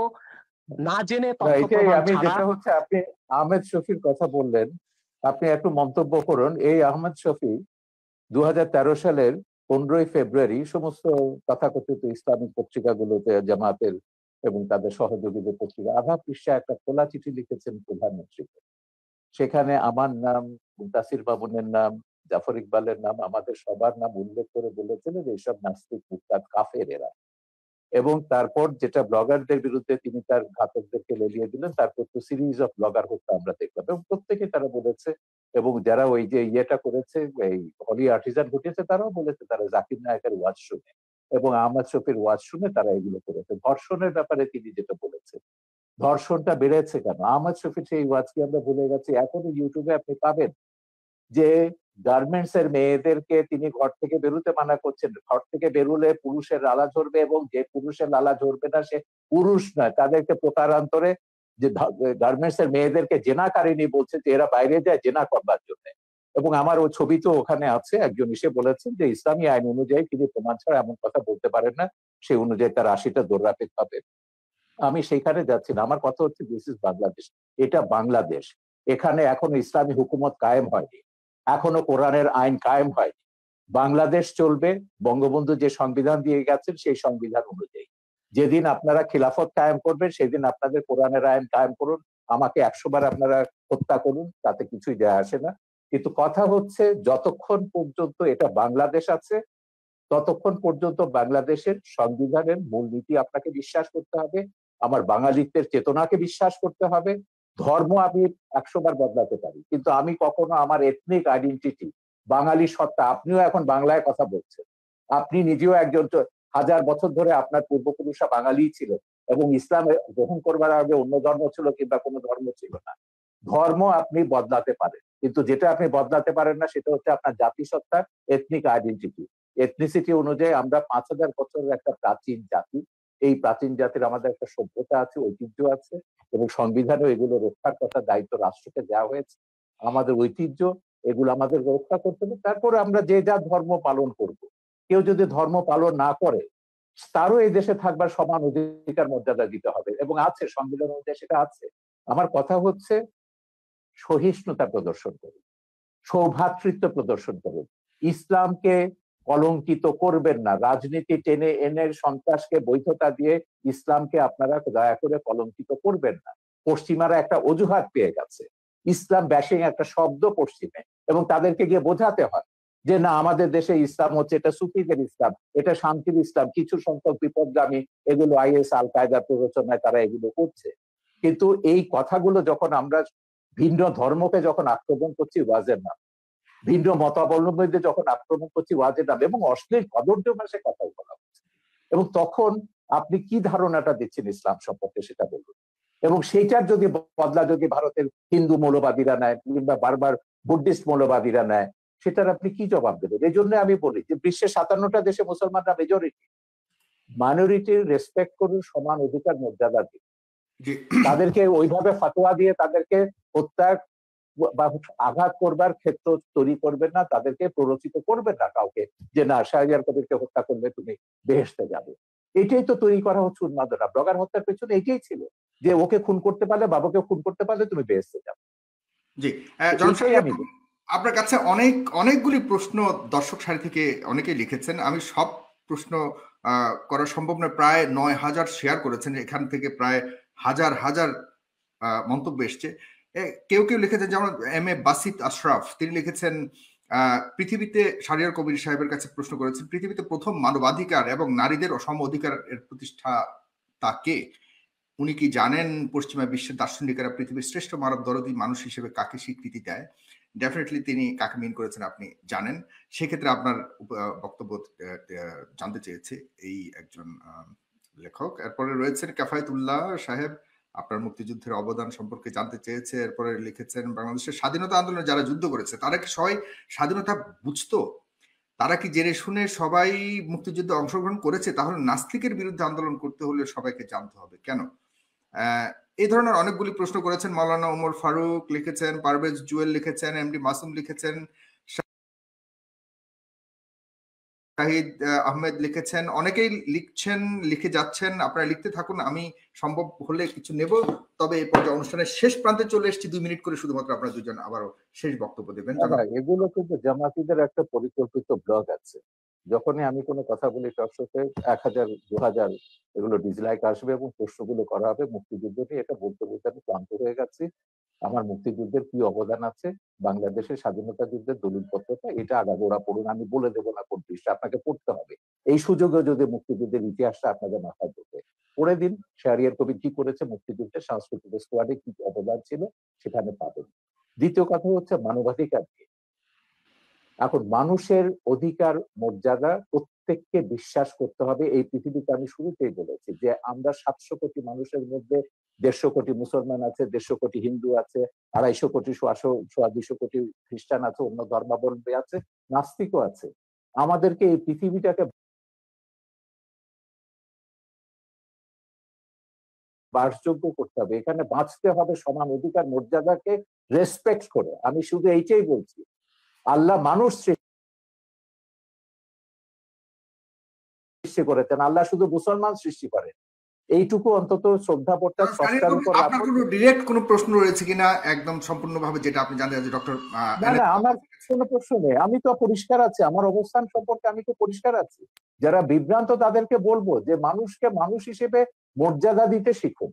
না জেনে তথ্য প্রমাণ আমি ছাড়া। যেটা হচ্ছে, আপনি আহমেদ শফির কথা বললেন, আপনি একটু মন্তব্য করুন। এই আহমেদ শফি 2013 সালের 15ই ফেব্রুয়ারি সমস্ত তথাকথিত ইসলামিক পত্রিকাগুলোতে, জামাতের এবং তাদের সহযোগীদের পত্রিকা, আধা পৃষ্ঠা একটা খোলা চিঠি লিখেছেন প্রধানমন্ত্রীকে। সেখানে আমার নাম, মুনতাসির মামুনের নাম, জাফর ইকবালের নাম, আমাদের সবার নাম উল্লেখ করে বলেছিলেন এইসব নাস্তিক, মুরতাদ, কাফের এরা। এবং তারপর যেটা ব্লগারদের বিরুদ্ধে তিনি তার ঘাতকদেরকে লেলিয়ে দিলেন, তারপর তো সিরিজ অফ ব্লগার হত্যা আমরা দেখলাম, এবং প্রত্যেকে তারা বলেছে, এবং যারা ওই যে ইয়েটা করেছে, এই হলি আর্টিজান ঘটিয়েছে, তারাও বলেছে তারা জাকির নায়কের ওয়াজ শুনে এবং আহমদ শফির ওয়াজ শুনে তারা এগুলো করেছে। ধর্ষণের ব্যাপারে তিনি যেটা বলেছেন, ধর্ষণটা বেড়েছে কেন? আহমদ শফির সেই ওয়াজ কি আমরা ভুলে গেছি? এখনো ইউটিউবে আপনি পাবেন যে গার্মেন্টস এর মেয়েদেরকে তিনি ঘর থেকে বেরোতে মানা করছেন, ঘর থেকে বেরোলে পুরুষের লালা ঝরবে এবং যে পুরুষের লালা ঝরবে না সে পুরুষ নয়, তাদেরকে প্রকারান্তরে যে গার্মেন্টস এর মেয়েদেরকে জেনাকারিনী বলছে যে এরা বাইরে যায় জেনা করবার জন্য। এবং আমার ওই ছবি তো ওখানে আছে, একজন এসে বলেছেন যে ইসলামী আইন অনুযায়ী তিনি প্রমাণ ছাড়া এমন কথা বলতে পারেন না, সেই অনুযায়ী তার ৮০টা দৌড়াপেক হবে। আমি সেইখানে যাচ্ছি না, আমার কথা হচ্ছে দিস ইজ বাংলাদেশ, এটা বাংলাদেশ। এখানে এখনো ইসলামী হুকুমত কায়েম হয়নি, এখনো কোরআনের আইন কায়েম হয়নি। বাংলাদেশ চলবে বঙ্গবন্ধু যে সংবিধান দিয়ে গেছেন সেই সংবিধান অনুযায়ী। যেদিন আপনারা খিলাফত কায়েম করবেন সেদিন আপনাদের কোরআনের আইন কায়েম করুন, আমাকে ১০০ বার আপনারা হত্যা করুন, তাতে কিছুই যায় আসে না। কিন্তু কথা হচ্ছে যতক্ষণ পর্যন্ত এটা বাংলাদেশ আছে ততক্ষণ পর্যন্ত বাংলাদেশের সংবিধানের মূলনীতি আপনাকে বিশ্বাস করতে হবে, আমার বাঙালিত্বের চেতনাকে বিশ্বাস করতে হবে। ধর্ম আমি ১০০ বার বদলাতে পারি, কিন্তু আমি কখনো আমার এথনিক আইডেন্টিটি, বাঙালি সত্তা, আপনিও এখন বাংলায় কথা বলছেন, আপনি নিজেও একজন ১০০০ বছর ধরে আপনার পূর্বপুরুষরা বাঙালি ছিল এবং ইসলাম গ্রহণ করবার আগে অন্য ধর্ম ছিল কিংবা কোনো ধর্ম ছিল না। ধর্ম আপনি বদলাতে পারেন, কিন্তু যেটা আপনি বদলাতে পারেন না সেটা হচ্ছে আপনার জাতিসত্তা, এথনিক আইডেন্টিটি। এথনিসিটি অনুযায়ী আমরা ৫০০০ বছরের একটা প্রাচীন জাতি, এই প্রাচীন জাতির আমাদের একটা সভ্যতা আছে, ঐতিহ্য আছে এবং সংবিধানেও এগুলো রক্ষার কথা দায়িত্ব রাষ্ট্রকে দেওয়া হয়েছে। আমাদের ঐতিহ্য এগুলো আমাদের রক্ষা করতে হবে, তারপরে আমরা যে যা ধর্ম পালন করব। কেউ যদি ধর্ম পালন না করে তারও এই দেশে থাকবার সমান অধিকার মর্যাদা দিতে হবে এবং আছে, সংবিধান অনুযায়ী সেটা আছে। আমার কথা হচ্ছে সহিষ্ণুতা প্রদর্শন করুন, সৌভ্রাতৃত্ব প্রদর্শন করুন, ইসলামকে কলঙ্কিত করবেন না, রাজনীতি টেনে এনে সন্ত্রাসকে বৈধতা দিয়ে ইসলামকে আপনারা দয়া করে কলঙ্কিত করবেন না। পশ্চিমারা একটা অজুহাত পেয়ে গেছে, ইসলাম ব্যাশিং একটা শব্দ পশ্চিমে, এবং তাদেরকে গিয়ে বোঝাতে হয় যে না আমাদের দেশে ইসলাম হচ্ছে এটা সুফিদের ইসলাম, এটা শান্তির ইসলাম, কিছু সংখ্যক বিপদগামী এগুলো আইএস আল কায়দার প্ররোচনায় তারা এগুলো করছে। কিন্তু এই কথাগুলো যখন আমরা ভিন্ন ধর্মকে যখন আক্রমণ করছি ওয়াজের নাম, ভিন্ন মতাবলম্বীদের যখন আক্রমণ করছি ওয়াজের নাম, এবং অশ্লীল কদর্য ভাষায় কথা বলা হচ্ছে, এবং তখন আপনি কি ধারণাটা দিচ্ছেন ইসলাম সম্পর্কে সেটা বলুন। এবং সেইটার যদি বদলা যদি ভারতের হিন্দু মৌলবাদীরা নেয় কিংবা বারবার বুদ্ধিস্ট মৌলবাদীরা নেয়, সেটার আপনি কি জবাব দেবেন? এই জন্য আমি বলি যে বিশ্বের ৫৭টা দেশে মুসলমানরা মেজরিটি, মাইনরিটির রেসপেক্ট করুন, সমান অধিকার মর্যাদা দিন, তাদেরকে ওইভাবে ফতোয়া দিয়ে তাদেরকে হত্যা বা আঘাত করবার ক্ষেত্র তৈরি করবেন না, তাদেরকে প্ররোচিত করবেন না কাউকে যে না শাহরিয়ার কবিরকে হত্যা করলে তুমি বেহেশতে যাবে। এটাই তো তৈরি করা হচ্ছে উন্মাদনা। ব্লগার হত্যার পেছনে এটাই ছিল যে ওকে খুন করতে পারলে, বাবাকে খুন করতে পারলে তুমি বেহেশতে যাবে। জি, আমি আপনার কাছে অনেকগুলি প্রশ্ন দর্শক সারি থেকে অনেকেই লিখেছেন, আমি সব প্রশ্ন করা সম্ভব নয়। প্রায় ৯,০০০ শেয়ার করেছেন, এখান থেকে প্রায় হাজার হাজার মন্তব্য এসছে। কেউ কেউ লিখেছেন, যেমন এম এ বাসিত আশরাফ, তিনি লিখেছেন পৃথিবীতে, শাহরিয়ার কবির সাহেবের কাছে প্রশ্ন করেছেন, পৃথিবীতে প্রথম মানবাধিকার এবং নারীদের সম অধিকারের প্রতিষ্ঠাতা কে? উনি কি জানেন পশ্চিমা বিশ্বের দার্শনিকেরা পৃথিবীর শ্রেষ্ঠ মানব দরদী মানুষ হিসেবে কাকে স্বীকৃতি দেয়? ডেফিনেটলি তিনি কাকে মিন করেছেন আপনি জানেন। সেক্ষেত্রে আপনার বক্তব্য জানতে চেয়েছে এই একজন লেখক। এরপরে রয়েছেন কাফায়েতুল্লাহ সাহেব, আপনার মুক্তিযুদ্ধের অবদান সম্পর্কে জানতে চেয়েছে। এরপরে লিখেছেন, বাংলাদেশের স্বাধীনতা আন্দোলনে যারা যুদ্ধ করেছে তারা কি সবাই স্বাধীনতা বুঝতো? তারা কি জেনে শুনে সবাই মুক্তিযুদ্ধে অংশগ্রহণ করেছে? তাহলে নাস্তিকের বিরুদ্ধে আন্দোলন করতে হলে সবাইকে জানতে হবে কেন? এই ধরনের অনেকগুলি প্রশ্ন করেছেন। মাওলানা ওমর ফারুক লিখেছেন, পারভেজ জুয়েল লিখেছেন, এমডি মাসুম লিখেছেন, শাহিদ আহমেদ লিখেছেন, অনেকেই লিখছেন, লিখে যাচ্ছেন। আপনারা লিখতে থাকুন, আমি সম্ভব হলে কিছু নেব। তবে এই পর্যায়ে অনুষ্ঠানের শেষ প্রান্তে চলে এসেছি, 2 মিনিট করে শুধুমাত্র আপনারা দুজন আবারও শেষ বক্তব্য দেবেন। এগুলো কিন্তু জামাতিদের একটা পরিকল্পিত ব্লগ আছে, যখনই আমি কোনো কথা বলি তার সাথে ১,০০০ ২,০০০ এগুলো ডিসলাইক আসবে এবং প্রশ্নগুলো করা হবে মুক্তিযুদ্ধ নিয়ে। এটা বলতে বলতে আমি ক্লান্ত হয়ে গেছি। আমার মুক্তিযুদ্ধের কি অবদান আছে, বাংলাদেশের স্বাধীনতা যুদ্ধের দলিলপত্রটা এটা আগাগোড়া পড়ুন, আমি বলে দেবো না কোন পৃষ্ঠা, আপনাকে পড়তে হবে। এই সুযোগে যদি মুক্তিযুদ্ধের ইতিহাসটা আপনাদের মাথায় ঢোকে, পড়ে দিন শাহরিয়ার কবির কি করেছে মুক্তিযুদ্ধে, সাংস্কৃতিক স্কোয়াডে কি অবদান ছিল সেখানে পাবেন। দ্বিতীয় কথা হচ্ছে মানবাধিকার কি। এখন মানুষের অধিকার মর্যাদা প্রত্যেককে বিশ্বাস করতে হবে। এই পৃথিবীতে আমি শুরুতেই বলেছি যে আমরা ৭০০ কোটি মানুষের মধ্যে 150 কোটি মুসলমান আছে, 150 কোটি হিন্দু আছে, 250 কোটি 250 কোটি খ্রিস্টান আছে, অন্য ধর্মাবলম্বী আছে, নাস্তিকও আছে। আমাদেরকে এই পৃথিবীটাকে বাসযোগ্য করতে হবে, এখানে বাঁচতে হবে সমান অধিকার মর্যাদাকে রেসপেক্ট করে। আমি শুধু এইটাই বলছি, আল্লাহ মানুষ সৃষ্টি করেছেন, আল্লাহ শুধু মুসলমান সৃষ্টি করেন। এইটুকু অন্তত শ্রদ্ধাবোধটা স্রষ্টার উপর আপনার কোনো ডিরেক্ট কোনো প্রশ্ন রয়েছে কিনা একদম সম্পূর্ণভাবে, যেটা আপনি জানেন যে ডক্টর? না না, আমার কোনো প্রশ্ন নেই, আমি তো পরিষ্কার আছি, আমার অবস্থান সম্পর্কে আমি তো পরিষ্কার আছি। যারা বিভ্রান্ত তাদেরকে বলবো যে মানুষকে মানুষ হিসেবে মর্যাদা দিতে শিখুন।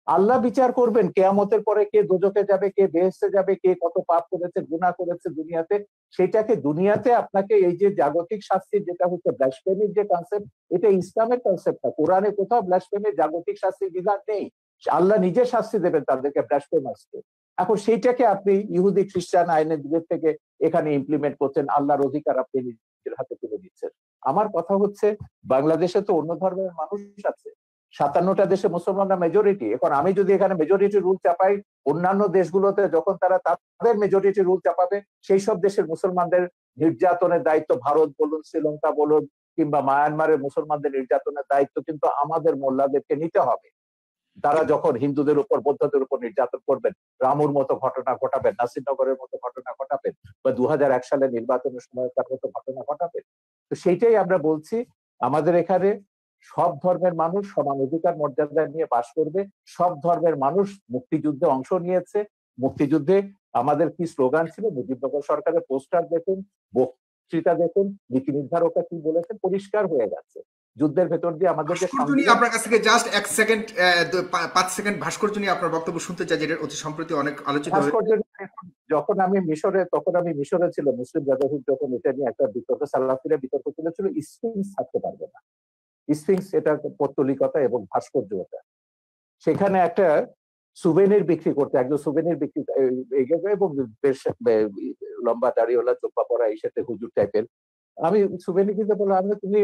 আল্লাহ বিচার করবেন কিয়ামতের পরে, কে দোজখে যাবে, কে বেহেশতে যাবে, কে কত পাপ করেছে, গুনাহ করেছে দুনিয়াতে, সেটাকে দুনিয়াতে আপনাকে এই যে জাগতিক শাস্তির যেটা হচ্ছে ব্লাসফেমির যে কনসেপ্ট, এটা ইসলামের কনসেপ্ট না। কোরআনে কোথাও ব্লাসফেমির জাগতিক শাস্তির বিধান নেই। আল্লাহ নিজে শাস্তি দেবেন তাদেরকে, ব্লাসফেমার্সকে। এখন সেইটাকে আপনি ইহুদি খ্রিস্টান আইনের দিক থেকে এখানে ইমপ্লিমেন্ট করছেন, আল্লাহর অধিকার আপনি নিজের হাতে তুলে দিচ্ছেন। আমার কথা হচ্ছে, বাংলাদেশে তো অন্য ধর্মের মানুষ আছে, 57টা দেশে মুসলমানরা মেজরিটি। এখন আমি যদি এখানে মেজরিটি রুল চাপাই, অন্যান্য দেশগুলোতে যখন তারা তাদের মেজরিটি রুল চাপাবে, সেই সব দেশের মুসলমানদের নির্যাতনের দায়িত্ব, ভারত বলুন, শ্রীলঙ্কা বলুন, কিংবা মায়ানমারের মুসলমানদের নির্যাতনের দায়িত্ব কিন্তু আমাদের মোল্লাদেরকে নিতে হবে। তারা যখন হিন্দুদের উপর, বৌদ্ধদের উপর নির্যাতন করবেন, রামুর মতো ঘটনা ঘটাবেন, নাসিরনগরের মতো ঘটনা ঘটাবেন, বা 2001 সালে নির্বাচনের সময় তার মতো ঘটনা ঘটাবেন। তো সেইটাই আমরা বলছি, আমাদের এখানে সব ধর্মের মানুষ সমান অধিকার মর্যাদা নিয়ে বাস করবে। সব ধর্মের মানুষ মুক্তিযুদ্ধে অংশ নিয়েছে। মুক্তিযুদ্ধে আমাদের কি স্লোগান ছিল, মুজিবনগর সরকারের পোস্টার দেখুন, বক্তৃতা দেখুন, নীতি নির্ধারকরা কি বলেছেন, পরিষ্কার হয়ে গেছে। যুদ্ধের ভেতর দিয়ে আমাদেরকে আপনার কাছ থেকে জাস্ট 1 সেকেন্ড 5 সেকেন্ড ভাস্কর্য নিয়ে আপনার বক্তব্য শুনতে চাই, যেটা অতি সম্প্রতি অনেক আলোচিত হয়েছে। যখন আমি মিশরে, তখন আমি মিশরে ছিল, মুসলিম ব্রাদারহুড যখন এটা নিয়ে একটা বিতর্ক, সালাফিরা বিতর্ক তুলেছিল, স্ফিংস থাকতে পারবে না। স্ফিংস এটা পৌত্তলিকতা এবং ভাস্কর্যতা। সেখানে একটা সুভেনির বিক্রি করতে, একজন সুভেনির বিক্রি এবং বেশ লম্বা দাড়িওয়ালা, চোপা পরা, এই সাথে হুজুর টাইপের। আমি সুভেনি কিনতে বললাম, আমি তুমি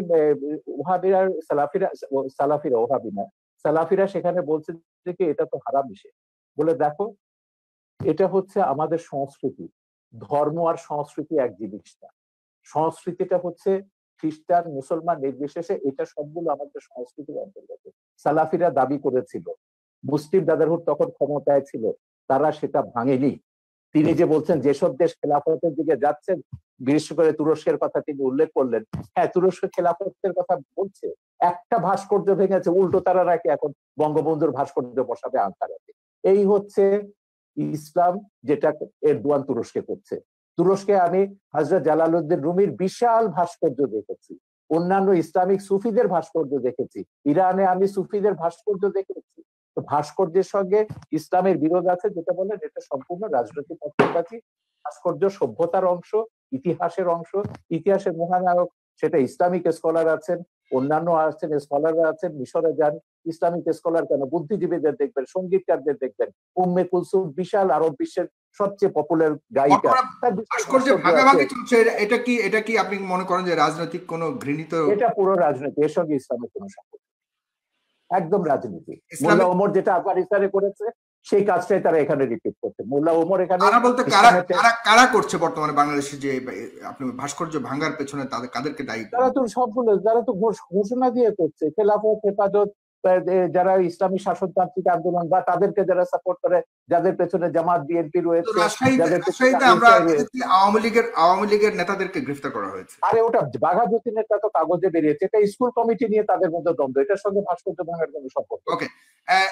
ওহাবিরা সালাফিরা ওহাবি না, সালাফিরা সেখানে বলছে যে কি এটা তো হারাম বিষয়। বলে দেখো, এটা হচ্ছে আমাদের সংস্কৃতি। ধর্ম আর সংস্কৃতি এক জিনিস না। সংস্কৃতিটা হচ্ছে খ্রিস্টান মুসলমান নির্বিশেষে, এটা সবগুলো আমাদের সংস্কৃতির অন্তর্গত। সালাফিরা দাবি করেছিল, মুসলিম ব্রাদারহুড তখন ক্ষমতায় ছিল, তারা সেটা ভাঙেনি। তিনি যে বলছেন যেসব দেশ খেলাফতের দিকে যাচ্ছে, বিশেষ করে তুরস্কের কথা তিনি উল্লেখ করলেন, হ্যাঁ তুরস্ক খেলাফতের কথা বলছে, একটা ভাস্কর্য ভেঙেছে, উল্টো তারা নাকি এখন বঙ্গবন্ধুর ভাস্কর্য বসাবে আঙ্কারাতে। এই হচ্ছে ইসলাম, যেটা এরদোয়ান তুরস্কে করছে। তুরস্কে আমি হযরত জালালউদ্দিন রুমির বিশাল ভাস্কর্য দেখেছি, অন্যান্য ইসলামিক সুফিদের ভাস্কর্য দেখেছি, ইরানে আমি সুফিদের ভাস্কর্য দেখেছি। তো ভাস্কর্যের সঙ্গে ইসলামের বিরোধ আছে, যেটা বলেন এটা সম্পূর্ণ রাজনৈতিক পক্ষপাতী। ভাস্কর্য সভ্যতার অংশ, ইতিহাসের অংশ, ইতিহাসের মহানায়ক সেটা ইসলামিক স্কলার আছেন, অন্যান্য আছেন, স্কলাররা আছেন। মিশরে যান, ইসলামিক স্কলার কেন, বুদ্ধিজীবীদের দেখবেন, সঙ্গীতকারদের দেখবেন। উম্মে কুলসুম বিশাল আরব বিশ্বের সবচেয়ে পপুলার গায়িকা। এটা কি আপনি মনে করেন যে রাজনৈতিক কোন ঘৃণিত? এটা পুরো রাজনীতি, এর সঙ্গে ইসলামের কোন সম্পর্ক, একদম রাজনীতি। মোল্লা ওমর যেটা আফগানিস্তানে করেছে, সেই কাজটাই তারা এখানে রিপিট করছে। মোল্লা ওমর এখানে বলতে কারা করছে বর্তমানে বাংলাদেশে যে আপনি ভাস্কর্য ভাঙার পেছনে কাদেরকে দায়ী? তারা তো সবগুলো, যারা তো ঘোষণা দিয়ে করছে, খেলাফত, হেফাজত, যারা ইসলামী শাসনতান্ত্রিক আন্দোলন বা তাদেরকে যারা সাপোর্ট করে, যাদের পেছনে জামাত বিএনপি রয়েছে, আওয়ামী লীগের নেতাদেরকে গ্রেফতার করা হয়েছে। আরে ওটা বাঘা যতীনের তো কাগজে বেরিয়েছে, এটা স্কুল কমিটি নিয়ে তাদের মধ্যে দ্বন্দ্ব, এটার সঙ্গে ভাস্কর্য ভাঙার কোনো সম্পর্ক।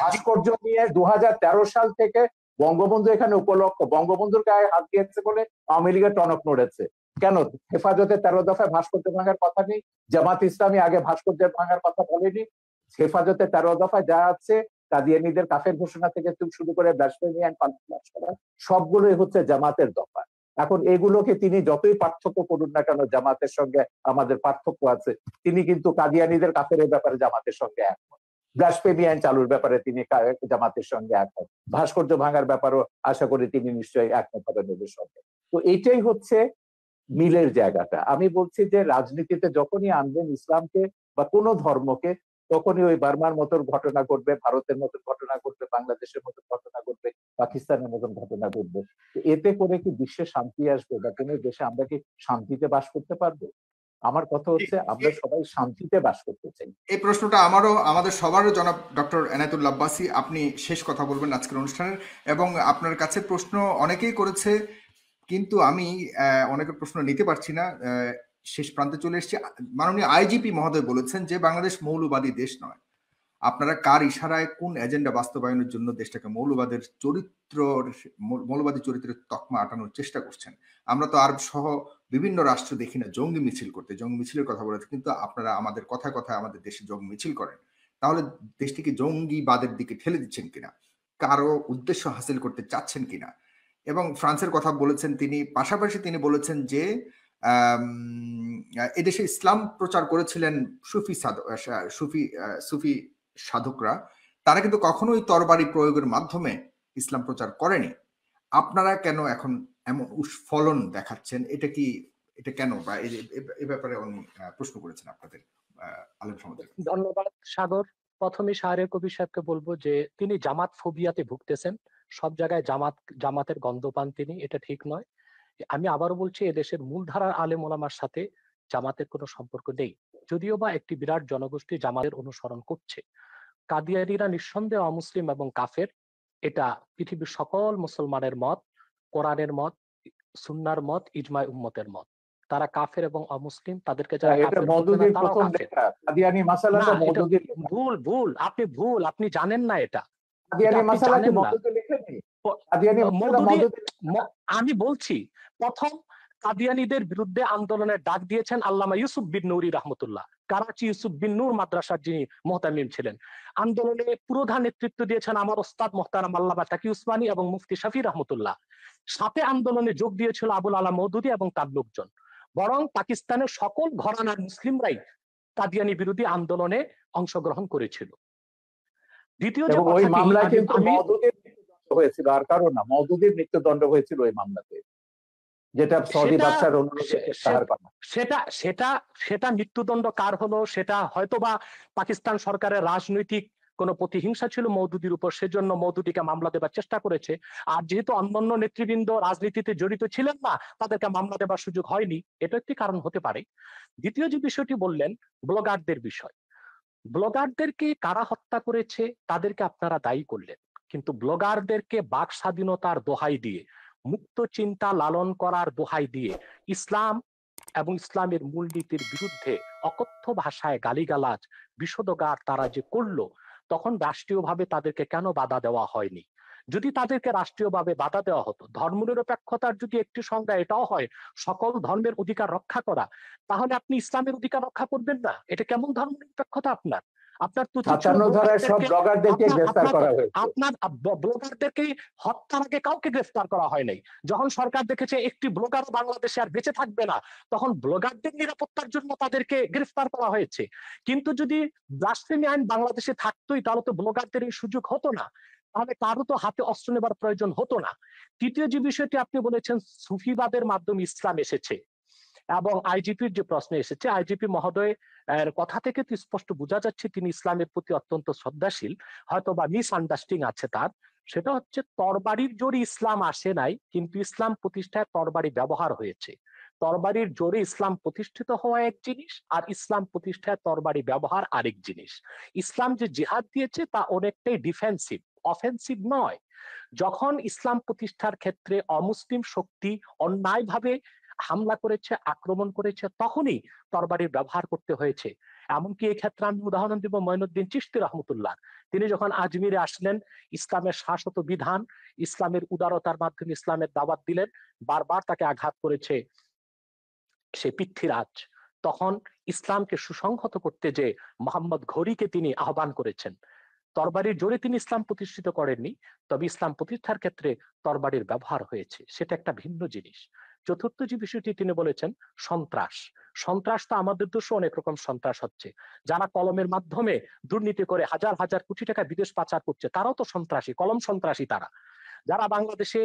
ভাস্কর্য নিয়ে 2013 সাল থেকে বঙ্গবন্ধু এখানে উপলক্ষ, বঙ্গবন্ধুর গায়ে হাত দিয়েছে বলে আওয়ামী লীগের টনক নড়েছে। কেন হেফাজতে 13 দফায় ভাস্কর্য ভাঙার কথা নেই? জামাত ইসলামী আগে ভাস্কর্য ভাঙার কথা বলেনি? হেফাজতে 13 দফায় যা আছে, কাদিয়ানীদের কাফের ঘোষণা থেকে শুরু করে ব্লাসফেমি এন্ড পানিশমেন্ট করা, সবগুলোই হচ্ছে জামাতের দফা। এখন এগুলোকে তিনি যতই পার্থক্য করুন না কেন, জামাতের সঙ্গে আমাদের পার্থক্য আছে, তিনি কিন্তু কাদিয়ানীদের কাফের ব্যাপারে জামাতের সঙ্গে একমত, ব্লাসফেমি আইন চালুর ব্যাপারে তিনি জামাতের সঙ্গে একমত, ভাস্কর্য ভাঙার ব্যাপারও আশা করি তিনি নিশ্চয়ই একমত হবেন এদের সঙ্গে। তো এইটাই হচ্ছে মিলের জায়গাটা। আমি বলছি যে রাজনীতিতে যখনই আনবেন ইসলামকে বা কোনো ধর্মকে, তখনই ওই বার্মার মতন ঘটনা ঘটবে, ভারতের মতন ঘটনা ঘটবে, বাংলাদেশের মতন ঘটনা ঘটবে, পাকিস্তানের মতন ঘটনা ঘটবে। এতে করে কি বিশ্বে শান্তি আসবে, বা কোনো দেশে আমরা কি শান্তিতে বাস করতে পারবো? আমার কথা হচ্ছে আমরা সবাই শান্তিতে বাস করতে চাই। এই প্রশ্নটা আমাদের সবারও জনাব ডক্টর এনায়েতুল্লাহ আব্বাসী, আপনি শেষ কথা বলবেন আজকের অনুষ্ঠানের, এবং আপনার কাছে প্রশ্ন অনেকেই করেছে, কিন্তু আমি অনেকের প্রশ্ন নিতে পারছি না, শেষ প্রান্তে চলে এসেছি। মাননীয় আইজিপি মহোদয় বলেছেন যে বাংলাদেশ মৌলবাদী দেশ নয়। আপনারা কার ইশারায় কোন এজেন্ডা বাস্তবায়নের জন্য দেশটাকে মৌলবাদী চরিত্রের তকমা আটানোর চেষ্টা করছেন? আমরা তো আরব সহ বিভিন্ন রাষ্ট্র দেখি না জঙ্গি মিছিল করতে, জঙ্গি মিছিলের কথা বলেছে, কিন্তু আপনারা আমাদের কথায় কথায় আমাদের দেশে জঙ্গি মিছিল করেন। তাহলে দেশটিকে জঙ্গিবাদের দিকে ঠেলে দিচ্ছেন কিনা, কারো উদ্দেশ্য হাসিল করতে চাচ্ছেন কিনা? এবং ফ্রান্সের কথা বলেছেন তিনি, পাশাপাশি তিনি বলেছেন যে এদেশে ইসলাম প্রচার করেছিলেন সুফি সাধকরা, তারা কিন্তু কখনোই তরবারি প্রয়োগের মাধ্যমে ইসলাম প্রচার করেনি। আপনারা কেন এখন এমন উস্ফলন দেখাচ্ছেন? এটা কেন, বা এ ব্যাপারে উনি প্রশ্ন করেছেন আপনাদের আলেম সমাজের। ধন্যবাদ সাগর। প্রথমে শাহরিয়ার কবির সাহেবকে বলবো যে তিনি জামাত ফোবিয়াতে ভুগতেছেন, সব জায়গায় জামাতের গন্ধ পান তিনি, এটা ঠিক নয়। আমি আবারও বলছি, এদেশের মূলধারার আলেম ওলামার সাথে জামাতের কোনো সম্পর্ক নেই, যদিও বা একটি বিরাট জনগোষ্ঠী জামাতের অনুসরণ করছে। কাদিয়ানীরা নিঃসন্দেহে অমুসলিম এবং কাফের, এটা পৃথিবীর সকল মুসলমানের মত, কোরআনের মত, সুন্নার মত, ইজমায় উম্মতের মত। তারা কাফের এবং অমুসলিম, তাদেরকে যারা কাফের বলবে না তারাও কাফের। কাদিয়ানী মাসালা তো মওদুদীর লেখা। ভুল, আপনি জানেন না এটা। কাদিয়ানী মাসালা কি মওদুদী লেখেনি? কাদিয়ানী মাসালা মওদুদী। আমি বলছি, প্রথম কাদিয়ানীদের বিরুদ্ধে আন্দোলনের ডাক দিয়েছেন আল্লামা ইউসুফ বিন নুরি রাহমাতুল্লাহ, করাচি ইউসুফ বিন নূর মাদ্রাসার যিনি মুহতামিম ছিলেন। আন্দোলনে পুরোধা নেতৃত্ব দিয়েছেন আমার ওস্তাদ মুহতারাম আল্লামা তাকি উসমানী এবং মুফতি শাফি রাহমাতুল্লাহ। সাথে আন্দোলনে যোগ দিয়েছিল আবুল আলা মওদুদী এবং তার লোকজন। বরং পাকিস্তানের সকল ঘরানার মুসলিমরাই কাদিয়ানী বিরোধী আন্দোলনে অংশগ্রহণ করেছিল। দ্বিতীয় যে ওই মামলায় কিন্তু মওদুদীর মৃত্যুদণ্ড হয়েছিল, আর কারণ না, মওদুদীর মৃত্যুদণ্ড হয়েছিল ওই মামলাতে, যেটা সৌদি বাদশার অনুরোধে প্রত্যাহার করা। সেটা মৃত্যুদণ্ড কার হলো, সেটা হয়তোবা পাকিস্তান সরকারের রাজনৈতিক কোন প্রতিহিংসা ছিল মওদুদীর উপর, সেজন্য মওদুদীকে মামলা দেবার চেষ্টা করেছে। আর যেহেতু অন্যান্য নেতৃবৃন্দ রাজনীতিতে জড়িত ছিলেন না, তাদেরকে মামলা দেবার সুযোগ হয়নি, এটা একটি কারণ হতে পারে। দ্বিতীয় যে বিষয়টি বললেন, ব্লগারদের বিষয়। ব্লগারদেরকে কারা হত্যা করেছে তাদেরকে আপনারা দায়ী করলেন, কিন্তু ব্লগারদেরকে বাক স্বাধীনতার দোহাই দিয়ে, মুক্ত চিন্তা লালন করার দোহাই দিয়ে ইসলাম এবং ইসলামের মূলনীতির বিরুদ্ধে অকথ্য ভাষায় গালিগালাজ বিষোদগার তারা যে করলো, তখন রাষ্ট্রীয়ভাবে তাদেরকে কেন বাধা দেওয়া হয়নি? যদি তাদেরকে রাষ্ট্রীয়ভাবে বাধা দেওয়া হতো, ধর্মনিরপেক্ষতার যদি একটি সংজ্ঞা এটাও হয় সকল ধর্মের অধিকার রক্ষা করা, তাহলে আপনি ইসলামের অধিকার রক্ষা করবেন না? এটা কেমন ধর্মনিরপেক্ষতা আপনার? আপনার ব্লগারদেরকে হত্যার আগে কাউকে গ্রেফতার করা হয় নাই। যখন সরকার দেখেছে একটি ব্লগার বাংলাদেশে আর বেঁচে থাকবে না, তখন ব্লগারদের নিরাপত্তার জন্য তাদেরকে গ্রেফতার করা হয়েছে। কিন্তু যদি ব্লাসফেমি আইন বাংলাদেশে থাকতোই, তাহলে তো ব্লগারদের এই সুযোগ হতো না, তাহলে কারো তো হাতে অস্ত্র নেবার প্রয়োজন হতো না। তৃতীয় যে বিষয়টি আপনি বলেছেন, সুফিবাদের মাধ্যমে ইসলাম এসেছে, এবং আইজিপির যে প্রশ্ন এসেছে, আইজিপি মহোদয় এর কথা থেকে তো স্পষ্ট বোঝা যাচ্ছে তিনি ইসলামের প্রতি অত্যন্ত শ্রদ্ধাশীল, হয়তো বা মিস আন্ডারস্ট্যান্ডিং আছে তার। সেটা হচ্ছে, তরবারির জোরে ইসলাম আসে নাই, কিন্তু ইসলাম প্রতিষ্ঠায় তরবারি ব্যবহার হয়েছে। তরবারির জোরে ইসলাম প্রতিষ্ঠিত হওয়া এক জিনিস, আর ইসলাম প্রতিষ্ঠায় তরবারি ব্যবহার আরেক জিনিস। ইসলাম যে জিহাদ দিয়েছে তা অনেকটাই ডিফেন্সিভ, অফেন্সিভ নয়। যখন ইসলাম প্রতিষ্ঠার ক্ষেত্রে অমুসলিম শক্তি অন্যায়ভাবে হামলা করেছে, আক্রমণ করেছে, তখনই তরবারির ব্যবহার করতে হয়েছে। এমনকি এই ক্ষেত্রে আমি উদাহরণ দিব মঈনুদ্দিন চিশতি রহমতুল্লাহ। তিনি যখন আজমিরে আসলেন, ইসলামের শাশ্বত বিধান, ইসলামের উদারতার মাধ্যমে ইসলামের দাওয়াত দিলেন, বারবার তাকে আঘাত করেছে সে পৃথ্বীরাজ। তখন ইসলামকে সুসংহত করতে যে মোহাম্মদ ঘড়িকে তিনি আহ্বান করেছেন। তরবারির জোরে তিনি ইসলাম প্রতিষ্ঠিত করেননি, তবে ইসলাম প্রতিষ্ঠার ক্ষেত্রে তরবারির ব্যবহার হয়েছে, সেটা একটা ভিন্ন জিনিস। চতুর্থ যে বিষয়টি তিনি বলেছেন, সন্ত্রাস। সন্ত্রাস তো আমাদের দেশে অনেক রকম সন্ত্রাস হচ্ছে। যারা কলমের মাধ্যমে দুর্নীতি করে হাজার হাজার কোটি টাকা বিদেশ পাচার করছে, তারাও তো সন্ত্রাসী, কলম সন্ত্রাসী তারা। যারা বাংলাদেশে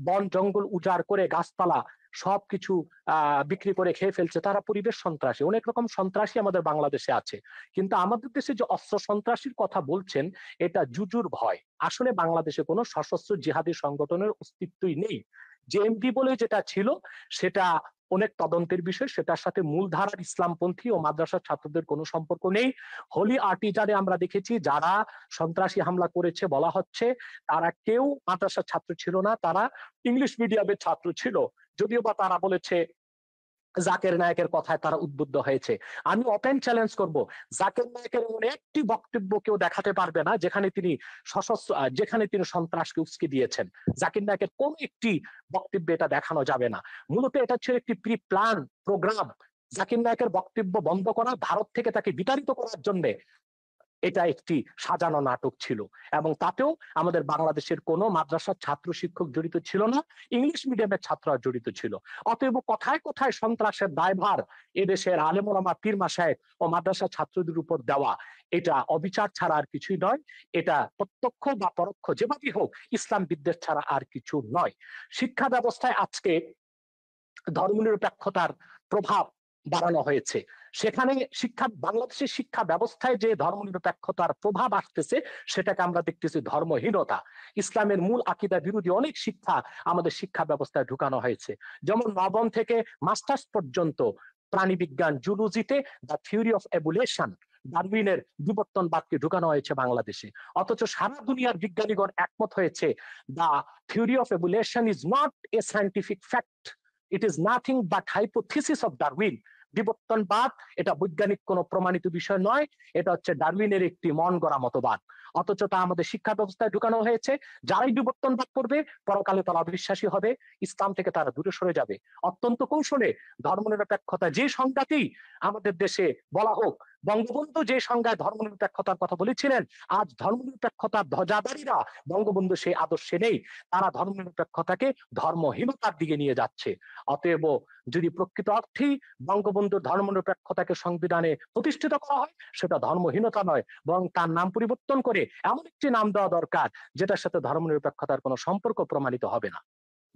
বন জঙ্গল উজাড় করে গাছপালা সবকিছু বিক্রি করে খেয়ে ফেলছে, তারা পরিবেশ সন্ত্রাসী। অনেক রকম সন্ত্রাসী আমাদের বাংলাদেশে আছে, কিন্তু আমাদের দেশে যে অস্ত্র সন্ত্রাসীর কথা বলছেন এটা জুজুর ভয়। আসলে বাংলাদেশে কোনো সশস্ত্র জিহাদি সংগঠনের অস্তিত্বই নেই। জেএমবি বলে যেটা ছিল সেটা অনেক তদন্তের বিষয়, সেটার সাথে মূলধারার ইসলামপন্থী ও মাদ্রাসার ছাত্রদের কোনো সম্পর্ক নেই। হোলি আর্টিজানে আমরা দেখেছি যারা সন্ত্রাসী হামলা করেছে বলা হচ্ছে তারা কেউ মাদ্রাসার ছাত্র ছিল না, তারা ইংলিশ মিডিয়ামের ছাত্র ছিল, যদিও বা তারা বলেছে জাকের নায়কের কথায় তারা উদ্বুদ্ধ হয়েছে। আমি ওপেন চ্যালেঞ্জ করব, জাকের নায়কের এমন একটি বক্তব্য কেউ দেখাতে পারবে না যেখানে তিনি সশস্ত্র, যেখানে তিনি সন্ত্রাসকে উস্কে দিয়েছেন। জাকির নায়কের কোন একটি বক্তব্যে এটা দেখানো যাবে না। মূলত এটা ছিল একটি প্রি প্ল্যান প্রোগ্রাম। জাকির নায়কের বক্তব্য বন্ধ করা, ভারত থেকে তাকে বিতাড়িত করার জন্য এটা একটি সাজানো নাটক ছিল, এবং তাতেও আমাদের বাংলাদেশের কোনো মাদ্রাসার ছাত্র শিক্ষক জড়িত ছিল না, ইংলিশ মিডিয়ামের ছাত্ররা জড়িত ছিল। অতএব কোথায় কোথায় সন্ত্রাসের দায়ভার এদেশের আলেম ওলামা পীর মাশায়েখ ও মাদ্রাসা ছাত্রদের উপর দেওয়া, এটা অবিচার ছাড়া আর কিছুই নয়। এটা প্রত্যক্ষ বা পরোক্ষ যেভাবেই হোক ইসলাম বিদ্বেষ ছাড়া আর কিছু নয়। শিক্ষা ব্যবস্থায় আজকে ধর্মনিরপেক্ষতার প্রভাব বাড়ানো হয়েছে। সেখানে বাংলাদেশের শিক্ষা ব্যবস্থায় যে ধর্মনিরপেক্ষতার প্রভাব আসতেছে সেটাকে আমরা দেখতেছি ধর্মহীনতা। ইসলামের মূল আকীদা বিরোধী অনেক শিক্ষা আমাদের শিক্ষা ব্যবস্থায় ঢুকানো হয়েছে, যেমন নবম থেকে মাস্টার্স পর্যন্ত প্রাণীবিজ্ঞান জুলজিতে দ্য থিওরি অফ এভোলিউশন, ডারউইনের বিবর্তনবাদকে ঢুকানো হয়েছে বাংলাদেশে। অথচ সারা দুনিয়ার বিজ্ঞানীগণ একমত হয়েছে the theory of evolution is not a scientific fact, it is nothing but hypothesis of Darwin. বিবর্তনবাদ এটা বৈজ্ঞানিক কোনো প্রমাণিত বিষয় নয়, এটা হচ্ছে ডারউইনের একটি মন গড়া মতবাদ। অথচ তা আমাদের শিক্ষা ব্যবস্থায় ঢুকানো হয়েছে। যারাই বিবর্তনবাদ করবে পরকালে তারা অবিশ্বাসী হবে, ইসলাম থেকে তারা দূরে সরে যাবে। অত্যন্ত কৌশলে ধর্মনিরপেক্ষতা যে সংজ্ঞাতেই আমাদের দেশে বলা হোক, বঙ্গবন্ধু যে সংজ্ঞায় ধর্মনিরপেক্ষতার কথা বলেছিলেন, আজ ধর্মনিরপেক্ষতার ধ্বজাধারীরা বঙ্গবন্ধু সেই আদর্শে নেই, তারা ধর্মনিরপেক্ষতাকে ধর্মহীনতার দিকে নিয়ে যাচ্ছে। অতএব যদি প্রকৃত অর্থেই বঙ্গবন্ধুর ধর্মনিরপেক্ষতাকে সংবিধানে প্রতিষ্ঠিত করা হয়, সেটা ধর্মহীনতা নয়, বরং তার নাম পরিবর্তন করে এমন একটি নাম দেওয়া দরকার যেটার সাথে ধর্মনিরপেক্ষতার কোনো সম্পর্ক প্রমাণিত হবে না।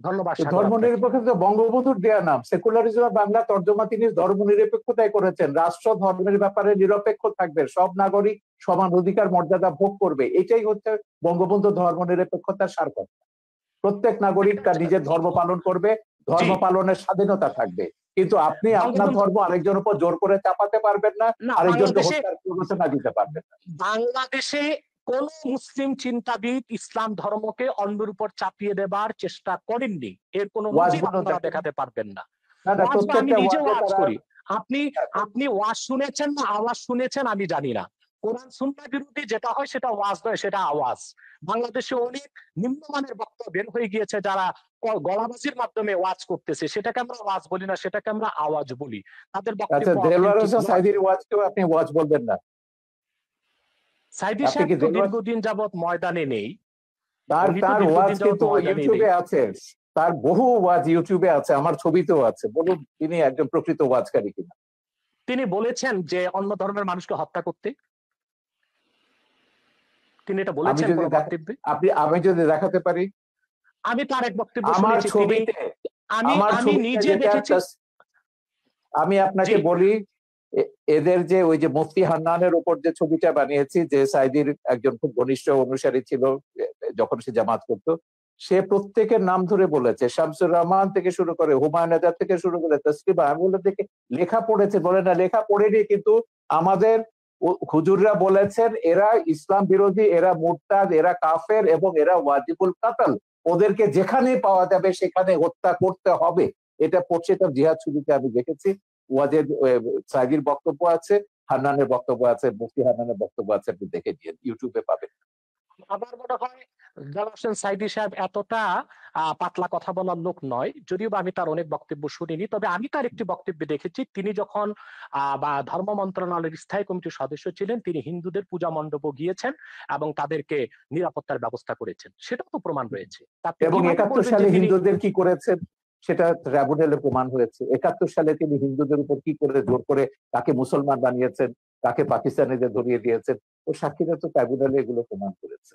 ধন্যবাদ। ধর্মনিরপেক্ষতা বঙ্গবন্ধুর দেয়া নাম। সেকুলারিজম বাংলা তর্জমা তিনি ধর্মনিরপেক্ষতায় করেছেন। রাষ্ট্র ধর্মের ব্যাপারে নিরপেক্ষ থাকবে, সব নাগরিক সমান অধিকার মর্যাদা ভোগ করবে, এটাই হচ্ছে বঙ্গবন্ধু ধর্মনিরপেক্ষতার সার কথা। প্রত্যেক নাগরিক তার নিজের ধর্ম পালন করবে, ধর্ম পালনের স্বাধীনতা থাকবে, কিন্তু আপনি আপনার ধর্ম আরেকজনের উপর জোর করে চাপাতে পারবেন না, আরেকজনকে হত্যার প্ররোচনা দিতে পারবেন না। বাংলাদেশে কোন মুসলিম চিন্তাবিদ ইসলাম ধর্মকে অন্যের উপর চাপিয়ে দেবার চেষ্টা করেননি, এর কোন নজির আপনারা দেখাতে পারবেন না। আমি নিজে ওয়াজ করি, আপনি ওয়াজ শুনেছেন না আওয়াজ শুনেছেন আমি জানি না। কোরআন সুন্নাহ বিরোধী যেটা হয় সেটা ওয়াজ নয়, সেটা আওয়াজ। বাংলাদেশে অনেক নিম্নমানের বক্তব্য বের হয়ে গিয়েছে যারা গলাবাজির মাধ্যমে ওয়াজ করতেছে, সেটাকে আমরা ওয়াজ বলি না, সেটাকে আমরা আওয়াজ বলি। তাদের বক্তব্য সাইদির ওয়াজকেও আপনি ওয়াজ বলবেন না? সাইদি সাহেব তো দীর্ঘদিন যাবত ময়দানে নেই, তার ওয়াজ কিন্তু ইউটিউবে আছে, তার বহু ওয়াজ ইউটিউবে আছে, আমার ছবিতেও আছে। বলুন তিনি একজন প্রকৃত ওয়াজকারী কিনা। তিনি বলেছেন যে অন্য ধর্মের মানুষকে হত্যা করতে, তিনি এটা বলেছেন বক্তব্যে। আমি যদি দেখাতে পারি, আমি তার এক বক্তব্য শুনেছি, আমি নিজে দেখেছি। আমি আপনাকে বলি, এদের যে ওই যে মুফতি হান্নানের উপর যে ছবিটা বানিয়েছি, যে সাইদির একজন খুব ঘনিষ্ঠ অনুসারী ছিল যখন সে জামাত করতো, সে প্রত্যেকের নাম ধরে বলেছে, শামসুর রহমান থেকে শুরু করে হুমায়ুন আজাদ থেকে শুরু করে তসলিমা। আমি বলে দেখে লেখা পড়েছে, বলে না লেখা পড়েনি, কিন্তু আমাদের হুজুররা বলেছেন এরা ইসলাম বিরোধী, এরা মুরতাদ, এরা কাফের এবং এরা ওয়াজিবুল কাতল, ওদেরকে যেখানে পাওয়া যাবে সেখানে হত্যা করতে হবে। এটা পড়ছে, তার জিহাদ ছবিতে আমি দেখেছি। ওয়াজের সাইদির বক্তব্য আছে, হান্নানের বক্তব্য আছে, মুফতি হান্নানের বক্তব্য আছে, আপনি দেখে নিন, ইউটিউবে পাবেন। আমার মনে হয় জালাল হোসেন সাইদি সাহেব এতটা পাতলা কথা বলার লোক নয়, যদিও আমি তার অনেক বক্তব্য শুনিনি। তবে আমি তার একটি বক্তব্য দেখেছি, তিনি যখন ধর্ম মন্ত্রণালয়ের স্থায়ী কমিটির সদস্য ছিলেন, তিনি হিন্দুদের পূজা মণ্ডপ গিয়েছেন এবং তাদেরকে নিরাপত্তার ব্যবস্থা করেছেন, সেটাও তো প্রমাণ রয়েছে। এবং 71 সালে হিন্দুদের কি করেছেন সেটা ট্রাইব্যুনালে প্রমাণ হয়েছে। 71 সালে তিনি হিন্দুদের উপর কি করে জোর করে তাকে মুসলমান বানিয়েছেন, তাকে পাকিস্তানিদের ধরিয়ে দিয়েছেন, ও সাক্ষীরা তো ট্রাইব্যুনালে এগুলো প্রমাণ করেছে।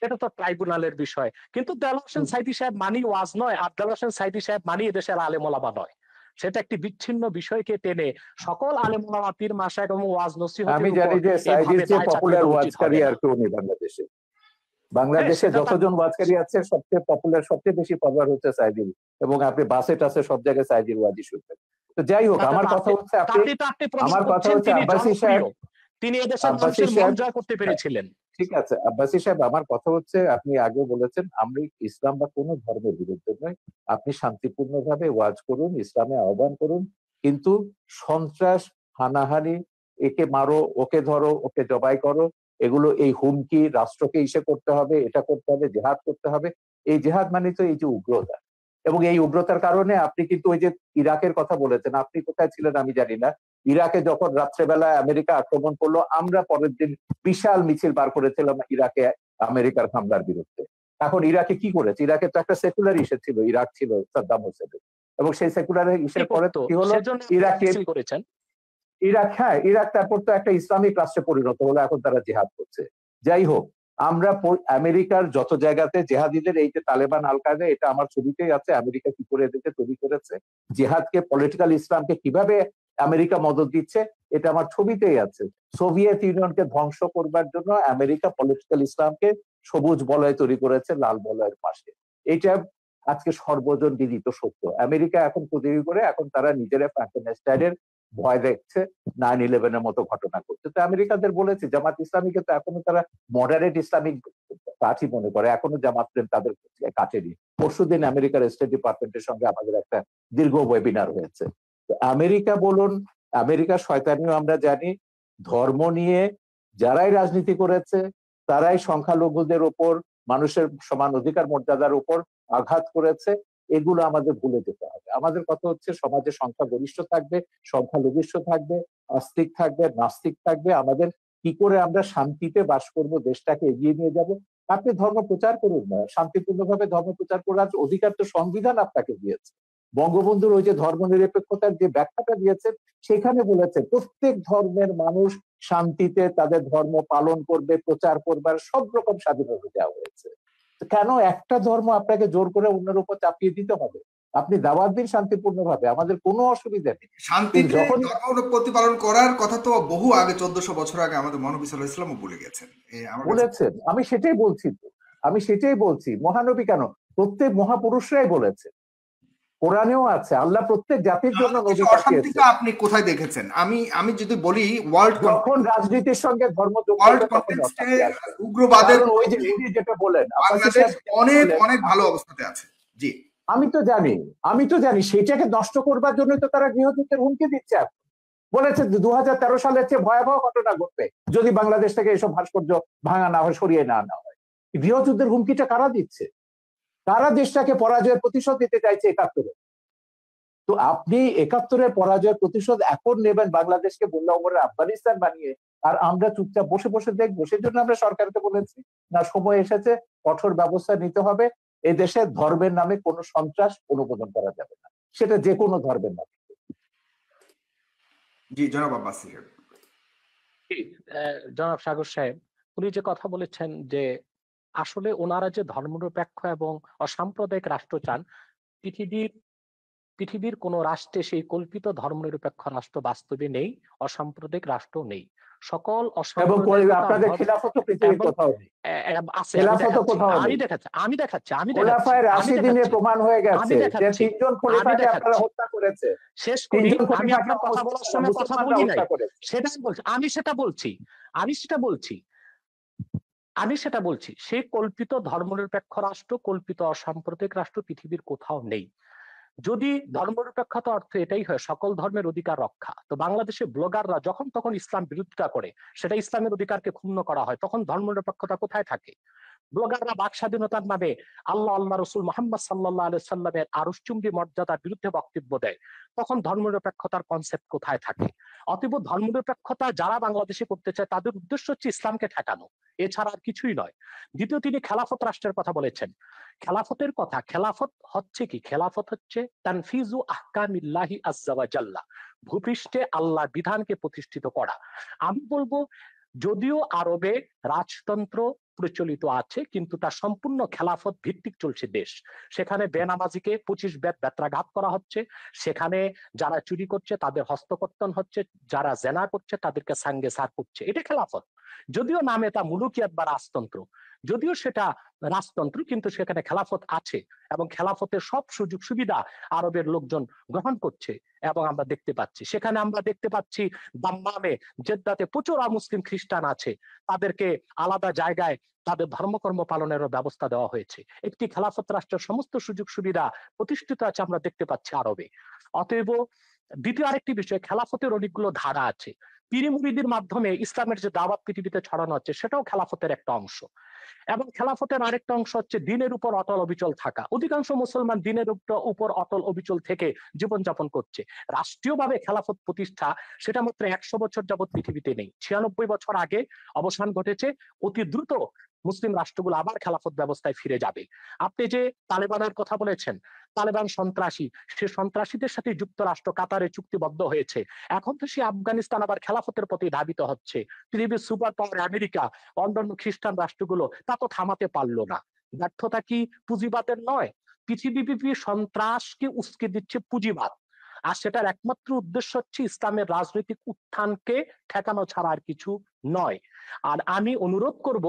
এটা তো ট্রাইব্যুনালের বিষয়। কিন্তু দেলোয়ার হোসেন সাঈদী সাহেব মানি ওয়াজ নয়, আর দেলোয়ার হোসেন সাঈদী সাহেব মানি এদেশের আলেম ওলামা নয়। সেটা একটি বিচ্ছিন্ন বিষয়কে টেনে সকল আলেম ওলামা, পীর মাশায়েখ এবং ওয়াজ নসিহতের আমি উপর জানি যে সাঈদীর এইভাবে চেয়ে দায় চাপিয়ে পপুলার দেওয়া উচিত ওয়াজকারী হবে আর না। কেউ নেই বাংলাদেশে। হ্যাঁ, বাংলাদেশে সেটা তার যতজন ওয়াজকারী আছে সবচেয়ে পপুলার, সবচেয়ে বেশি পপুলার হচ্ছে সাঈদীর, এবং আপনি বাসে টাসে সব জায়গায় সাঈদীর ওয়াজই শুনবেন। তো যাই হোক, আমার কথা হচ্ছে আপনি প্রমাণ আমার কথা করছেন হচ্ছে তিনি আব্বাসী সাহেব, জনপ্রিয়, তিনি এদেশের আব্বাসী মানুষের মন সাহেব, জয় করতে পেরেছিলেন। ঠিক আছে আব্বাসী সাহেব, আমার কথা হচ্ছে আপনি আগে বলেছেন আমরা ইসলাম বা কোনো ধর্মের বিরুদ্ধে নয়, আপনি শান্তিপূর্ণভাবে ওয়াজ করুন, ইসলামে আহ্বান করুন, কিন্তু সন্ত্রাস, হানাহানি, একে মারো, ওকে ধরো, ওকে জবাই করো, এগুলো এই হুমকি, রাষ্ট্রকে ইসে করতে হবে, এটা করতে হবে, জেহাদ করতে হবে, এই জেহাদ মানে তো এই যে উগ্রতা, এবং এই উগ্রতার কারণে আপনি কিন্তু ওই যে ইরাকের কথা বলেছেন, আপনি কোথায় ছিলেন আমি জানি না, ইরাকে যখন রাত্রেবেলায় আমেরিকা আক্রমণ করলো, আমরা পরের দিন বিশাল মিছিল বার করেছিলাম ইরাকে আমেরিকার হামলার বিরুদ্ধে। এখন ইরাকে কি করেছে? ইরাকে তো একটা সেকুলার ইস্যু ছিল, ইরাক ছিল সাদ্দাম হোসেনের, এবং সেই সেকুলার ইস্যুর পরে কি হলো, ইরাকে করেছেন ইরাক, হ্যাঁ ইরাক তারপর তো একটা ইসলামিক রাষ্ট্রে পরিণত হলো, এখন তারা জেহাদ করছে। যাই হোক, আমরা আমেরিকার যত জায়গাতে জেহাদিদের, এই যে তালেবান, আল কায়দা, এটা আমার ছবিতেই আছে, আমেরিকা কি করে এদেরকে তৈরি করেছে, জেহাদকে, পলিটিক্যাল ইসলামকে কিভাবে আমেরিকা মদত দিচ্ছে, এটা আমার ছবিতেই আছে। সোভিয়েত ইউনিয়নকে ধ্বংস করবার জন্য আমেরিকা পলিটিক্যাল ইসলামকে সবুজ বলয় তৈরি করেছে লাল বলয়ের পাশে। এইটা আজকে সর্বজন বিদিত সত্য। আমেরিকা এখন তৈরি করে, এখন তারা নিজেরা ফ্রাঙ্কেনস্টাইনের ভয় দেখছে, 9/11-এর মতো ঘটনা করছে। তো আমেরিকাদের বলেছে, জামাত ইসলামীকে তো এখনো তারা মডারেট ইসলামিক পার্টি মনে করে, এখনো জামাত প্রেম তাদের কাটেনি। পরশুদিন আমেরিকার স্টেট ডিপার্টমেন্টের সঙ্গে আমাদের একটা দীর্ঘ ওয়েবিনার হয়েছে। আমেরিকা বলুন, আমেরিকার শয়তানিও আমরা জানি, ধর্ম নিয়ে যারাই রাজনীতি করেছে তারাই সংখ্যালঘুদের উপর, মানুষের সমান অধিকার মর্যাদার উপর আঘাত করেছে, এগুলো আমাদের ভুলে যেতে হবে। আমাদের কথা হচ্ছে সমাজে সংখ্যাগরিষ্ঠ থাকবে, সংখ্যালঘিষ্ঠ থাকবে, আস্তিক থাকবে, নাস্তিক থাকবে, আমাদের কি করে আমরা শান্তিতে বাস করব, দেশটাকে এগিয়ে নিয়ে যাব। আপনি ধর্ম প্রচার করুন না, শান্তিপূর্ণভাবে ধর্ম প্রচার করার অধিকার তো সংবিধান আপনাকে দিয়েছে। বঙ্গবন্ধুর ওই যে ধর্ম নিরপেক্ষতার যে ব্যাখ্যাটা দিয়েছে, সেখানে বলেছে প্রত্যেক ধর্মের মানুষ শান্তিতে তাদের ধর্ম পালন করবে, প্রচার করবার সব রকম স্বাধীনতা দেওয়া হয়েছে। কেন একটা ধর্ম আপনাকে জোর করে অন্যের উপর চাপিয়ে দিতে হবে? আপনি দাওয়াত দিন শান্তিপূর্ণভাবে, আমাদের কোনো অসুবিধা নেই। শান্তিতে যখন ধর্ম প্রতিপালন করার কথা তো বহু আগে, 1400 বছর আগে আমাদের মহানবী সাল্লাল্লাহু আলাইহি ওয়াসাল্লামও বলে গেছেন। আমার কাছে বলেছেন, আমি সেটাই বলছি, তো আমি সেটাই বলছি, মহানবী কেন, প্রত্যেক মহাপুরুষরাই বলেছে, কোরআনেও আছে, আল্লাহ প্রত্যেক জাতির জন্য নবী বাংলাদেশে পাঠিয়েছে। অশান্তিটা আপনি কোথায় দেখেছেন? আমি যদি বলি ওয়ার্ল্ড যখন রাজনীতির সঙ্গে ধর্ম যোগ ওয়ার্ল্ড করবে তখন কনটেক্সটে অশান্তি আসবে। উগ্রবাদের কারণ ওই যে যেটা বলেন, আব্বাসী বাংলাদেশ সাহেব যেটা অনেক বললেন, অনেক ভালো অবস্থাতে আছে। জি, আমি তো জানি সেটাকে নষ্ট করবার জন্য তো তারা গৃহযুদ্ধের হুমকি দিচ্ছে। এখন বলেছে 2013 সালের চেয়ে ভয়াবহ ঘটনা ঘটবে যদি বাংলাদেশ থেকে এসব ভাস্কর্য ভাঙা না হয়, সরিয়ে না আনা হয়। গৃহযুদ্ধের হুমকিটা কারা দিচ্ছে? কারা দেশটাকে পরাজয়ের প্রতিশোধ দিতে চাইছে 71-এ? তো আপনি 71-এর পরাজয়ের প্রতিশোধ এখন নেবেন বাংলাদেশকে বললে ওপরে আফগানিস্তান বানিয়ে, আর আমরা চুপচাপ বসে বসে দেখবো? সেজন্য আমরা সরকারকে বলেছি, না, সময় এসেছে, কঠোর ব্যবস্থা নিতে হবে, এই দেশে ধর্মের নামে কোনো সন্ত্রাস অনুমোদন করা যাবে না, সেটা যে কোনো ধর্মের নামে। জি জনাব আব্বাস সাহেব। জনাব সাগর সাহেব, উনি যে কথা বলেছেন যে আসলে ওনারা যে ধর্মনিরপেক্ষ এবং অসাম্প্রদায়িক রাষ্ট্র চান, পৃথিবীর কোন রাষ্ট্রে সেই কল্পিত ধর্মনিরপেক্ষ রাষ্ট্র বাস্তবে নেই, অসাম্প্রদায়িক রাষ্ট্র নেই। সকল এবং আপনাদের অসাম্প্রদায়িকতা খিলাফত পৃথিবীর কোথাও নেই, আছে। খেলাফত কোথাও নেই। খোলাফায়ে রাশিদিনে প্রমাণ হয়ে গেছে যে 3 জন খলিফাকে আপনারা হত্যা করেছে। শেষ করি, 3 জন আমি খলিফাকে আপনার কথা বলার সময় কথা মুসলমানরা বলি নাই, হত্যা করেছে। সেটাই বলছি, আমি সেটা বলছি সেই কল্পিত ধর্মনিরপেক্ষ রাষ্ট্র, কল্পিত অসাম্প্রদায়িক রাষ্ট্র পৃথিবীর কোথাও নেই। যদি ধর্মনিরপেক্ষতা অর্থ এটাই হয় সকল ধর্মের অধিকার রক্ষা, তো বাংলাদেশে ব্লগাররা যখন তখন ইসলাম বিরোধিতা করে, সেটা ইসলামের অধিকারকে ক্ষুণ্ণ করা হয়, তখন ধর্মনিরপেক্ষতা কোথায় থাকে? ব্লগাররা বাক স্বাধীনতার নামে আল্লাহ রসুল মোহাম্মদ সাল্লাল্লাহু আলাইহি সাল্লামের আরশচুম্বী মর্যাদার বিরুদ্ধে বক্তব্য দেয়, তখন ধর্মনিরপেক্ষতার কনসেপ্ট কোথায় থাকে? অতএব ধর্মনিরপেক্ষতা যারা বাংলাদেশে করতে চায় তাদের উদ্দেশ্য হচ্ছে ইসলামকে ঠেকানো, এছাড়া আর কিছুই নয়। দ্বিতীয়, তিনি খেলাফত রাষ্ট্রের কথা বলেছেন। খেলাফতের কথা, খেলাফত হচ্ছে কি? খেলাফত হচ্ছে তানফিজু আহকামিল্লাহি আযজা ওয়া জাল্লা, ভূপৃষ্ঠে আল্লাহর বিধানকে প্রতিষ্ঠিত করা। আমি বলবো যদিও আরবে রাজতন্ত্র প্রচলিত আছে, কিন্তু তা সম্পূর্ণ খেলাফত ভিত্তিক চলছে দেশ। সেখানে বেনামাজিকে 25 বেত বেত্রাঘাত করা হচ্ছে, সেখানে যারা চুরি করছে তাদের হস্তকর্তন হচ্ছে, যারা জেনা করছে তাদেরকে সাঙ্গে সার করছে। এটা খেলাফত। যদিও নামে তা মুলুকিয়াত বা রাজতন্ত্র, যদিও সেটা রাজতন্ত্র, কিন্তু সেখানে খেলাফত আছে এবং খেলাফতের সব সুযোগ সুবিধা আরবের লোকজন গ্রহণ করছে এবং আমরা দেখতে পাচ্ছি। সেখানে আমরা দেখতে পাচ্ছি দাম্মামে, জেদ্দাতে প্রচুর অমুসলিম খ্রিস্টান আছে, তাদেরকে আলাদা জায়গায় তাদের ধর্মকর্ম পালনেরও ব্যবস্থা দেওয়া হয়েছে। একটি খেলাফত রাষ্ট্রের সমস্ত সুযোগ সুবিধা প্রতিষ্ঠিত আছে আমরা দেখতে পাচ্ছি আরবে। অতএব দ্বিতীয় আরেকটি বিষয়, খেলাফতের অনেকগুলো ধারা আছে। পীর মুরিদির মাধ্যমে ইসলামের যে দাওয়াত পৃথিবীতে ছড়ানো হচ্ছে সেটাও খেলাফতের একটা অংশ। এবং খেলাফতের আরেকটা অংশ হচ্ছে দিনের উপর অটল অবিচল থাকা। অধিকাংশ মুসলমান দিনের উপর অটল অবিচল থেকে জীবনযাপন করছে। রাষ্ট্রীয়ভাবে খেলাফত প্রতিষ্ঠা সেটা মাত্র 100 বছর যাবৎ পৃথিবীতে নেই। 96 বছর আগে অবসান ঘটেছে। অতি দ্রুত মুসলিম রাষ্ট্রগুলো আবার খেলাফত ব্যবস্থায় ফিরে যাবে। আপনি যে তালেবানের কথা বলেছেন, তালেবান সন্ত্রাসী, সে সন্ত্রাসীদের সাথে যুক্তরাষ্ট্র কাতারে চুক্তিবদ্ধ হয়েছে। এখন তো সে আফগানিস্তান আবার খেলাফতের প্রতি ধাবিত হচ্ছে। পৃথিবীর সুপার পাওয়ার আমেরিকা, অন্যান্য খ্রিস্টান রাষ্ট্রগুলো তা তো থামাতে পারলো না। ব্যর্থতা কি পুঁজিবাদের নয়? পৃথিবীব্যাপী সন্ত্রাসকে উস্কে দিচ্ছে পুঁজিবাদ, আর সেটার একমাত্র উদ্দেশ্য হচ্ছে ইসলামের রাজনৈতিক উত্থানকে ঠেকানো ছাড়া আর কিছু নয়। আর আমি অনুরোধ করব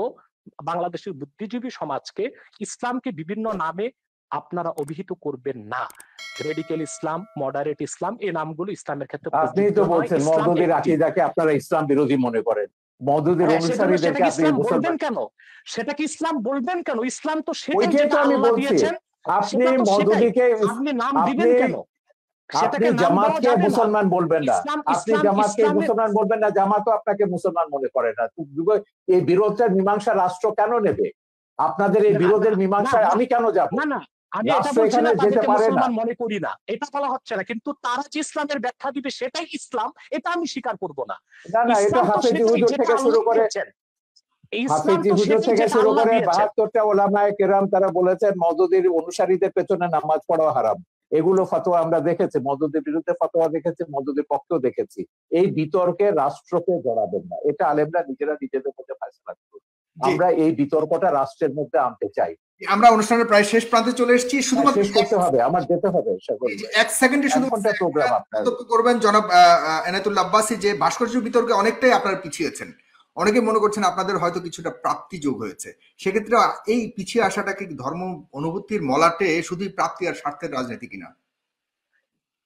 বাংলাদেশের বুদ্ধিজীবী সমাজকে, ইসলামকে বিভিন্ন নামে আপনারা অভিহিত করবেন না। রেডিক্যাল ইসলাম, মডারেট ইসলাম, এই নামগুলো ইসলামের ক্ষেত্রে আপনি প্রযোজ্য তো নয়। বলছেন ইসলাম মওদুদির একটি। আকীদাকে আপনারা ইসলাম বিরোধী মনে করেন। মওদুদির হ্যাঁ, সেজন্য অনুসারীদেরকে সেটাকে আপনি ইসলাম বলবেন মুসলমান, কেন? সেটাকে ইসলাম বলবেন কেন? ইসলাম তো সেটাই ওইটাই তো যেটা আমি আল্লাহ বলছি। দিয়েছেন, আপনি সেটা তো সেটাই। মওদুদিকে আপনি নাম আপনি দিবেন কেন? আপনি সেটাকে নাম দেওয়া জামাতকে যাবে না। মুসলমান বলবেন না, ইসলাম আপনি ইসলাম জামাতকে ইসলামের। মুসলমান বলবেন না, জামাতও আপনাকে মুসলমান মনে করে না। এই বিরোধটার মীমাংসা রাষ্ট্র কেন নেবে? আপনাদের এই না বিরোধের না মীমাংসায় না আমি কেন যাব? না না, আমি এটা রাষ্ট্র বলছি এখানে না যেতে তাদেরকে পারে না। মুসলমান মনে করি না, এটা বলা হচ্ছে না, কিন্তু তারা যে ইসলামের ব্যাখ্যা দিবে সেটাই ইসলাম, এটা আমি স্বীকার করব না। না না, এটা ইসলাম তো হাফেজি সেটাই হুজুর যেটা থেকে শুরু আল্লাহ করে, দিয়েছেন। এই ইসলাম হাফেজি তো হুজুর সেটাই থেকে যেটা শুরু আল্লাহ করে দিয়েছেন। 72টা ওলামায়ে কেরাম তারা বলেছেন মওদুদির অনুসারীদের পেছনে নামাজ পড়া হারাম। এগুলো ফতোয়া আমরা দেখেছি, মওদুদির বিরুদ্ধে ফতোয়া দেখেছি, মওদুদির পক্ষেও দেখেছি। এই বিতর্কে রাষ্ট্রকে জড়াবেন না, এটা আলেমরা নিজেরা নিজেদের মধ্যে ফয়সালা করুন। জি, আমরা এই বিতর্কটা রাষ্ট্রের মধ্যে আনতে চাই। আমরা অনুষ্ঠানের প্রায় শেষ প্রান্তে চলে এসেছি। শুধুমাত্র শেষ করতে হবে, আমার যেতে হবে সকল ভাই। 1 সেকেন্ডে 1 শুধু ঘন্টার প্রোগ্রাম আপনার। মন্তব্য করবেন জনাব এনায়েতুল্লাহ আব্বাসী, যে ভাস্কর্য বিতর্কে অনেকটাই আপনারা পিছিয়েছেন। অনেকে মনে করছেন আপনাদের হয়তো কিছুটা প্রাপ্তি যোগ হয়েছে। সেক্ষেত্রে এই পিছিয়ে আসাটাকে ধর্ম অনুভূতির মলাটে শুধুই প্রাপ্তি আর স্বার্থের রাজনীতি কিনা?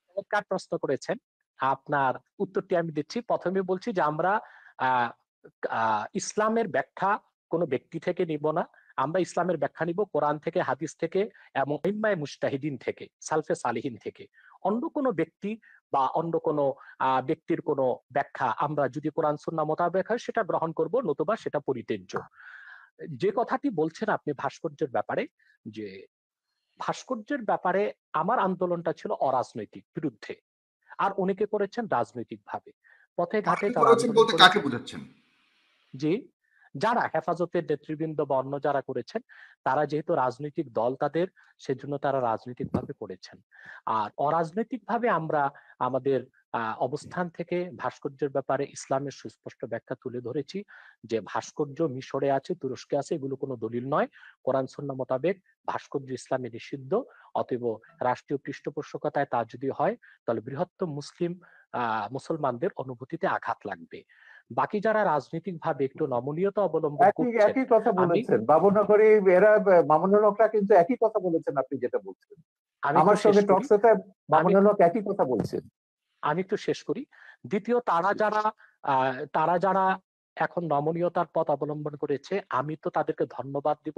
চমৎকার প্রশ্ন করেছেন। আপনার উত্তরটি আমি দিচ্ছি। প্রথমে বলছি যে আমরা আহ, ইসলামের ব্যাখ্যা কোনো ব্যক্তি থেকে নিব না। আমরা ইসলামের ব্যাখ্যা নিব কোরআন থেকে, হাদিস থেকে এবং ইম্মায়ে মুজতাহিদিন থেকে, সালফে সালিহিন থেকে। অন্য কোনো ব্যক্তি বা অন্য কোনো ব্যক্তির কোনো ব্যাখ্যা আমরা যদি কোরআন সুন্নাহ মোতাবেক হয় সেটা গ্রহণ করব, নতুবা সেটা পরিত্যাজ্য। যে কথাটি বলছেন আপনি ভাস্কর্যের ব্যাপারে, যে ভাস্কর্যের ব্যাপারে আমার আন্দোলনটা ছিল অরাজনৈতিক, বিরুদ্ধে। আর অনেকে করেছেন রাজনৈতিক ভাবে, পথে ঘাটে আপনি তারা করেছেন আন্দোলন বলতে কাকে করেছেন। বোঝাচ্ছেন? যে যারা হেফাজতের নেতৃবৃন্দ বা অন্য যারা করেছেন, তারা যেহেতু রাজনৈতিক দল তাদের, সেজন্য তারা রাজনৈতিক ভাবে করেছেন। আর অরাজনৈতিক ভাবে আমরা আমাদের অবস্থান থেকে ভাস্কর্যের ব্যাপারে ইসলামের সুস্পষ্ট ব্যাখ্যা তুলে ধরেছি, যে ভাস্কর্য মিশরে আছে, তুরস্কে আছে, এগুলো কোনো দলিল নয়। কোরআন সুন্নাহ মোতাবেক ভাস্কর্য ইসলামে নিষিদ্ধ। অতএব রাষ্ট্রীয় পৃষ্ঠপোষকতায় তা যদি হয় তাহলে বৃহত্তর মুসলমানদের অনুভূতিতে আঘাত লাগবে। বাকি যারা রাজনৈতিক ভাবে একটু নমনীয়তা অবলম্বন একই করছেন, একই কথা আমি বলেছেন বাবুনগরী, এরা মামুনুল হকরা কিন্তু একই কথা বলেছেন আপনি যেটা বলছেন। আমি একটু আমার শেষ সঙ্গে করি। টকশোতে আমি মামুনুল হক একই কথা বলছেন। আমি একটু শেষ করি। দ্বিতীয়, তারা যারা এখন নমনীয়তার পথ অবলম্বন করেছে, আমি তো তাদেরকে ধন্যবাদ দিব।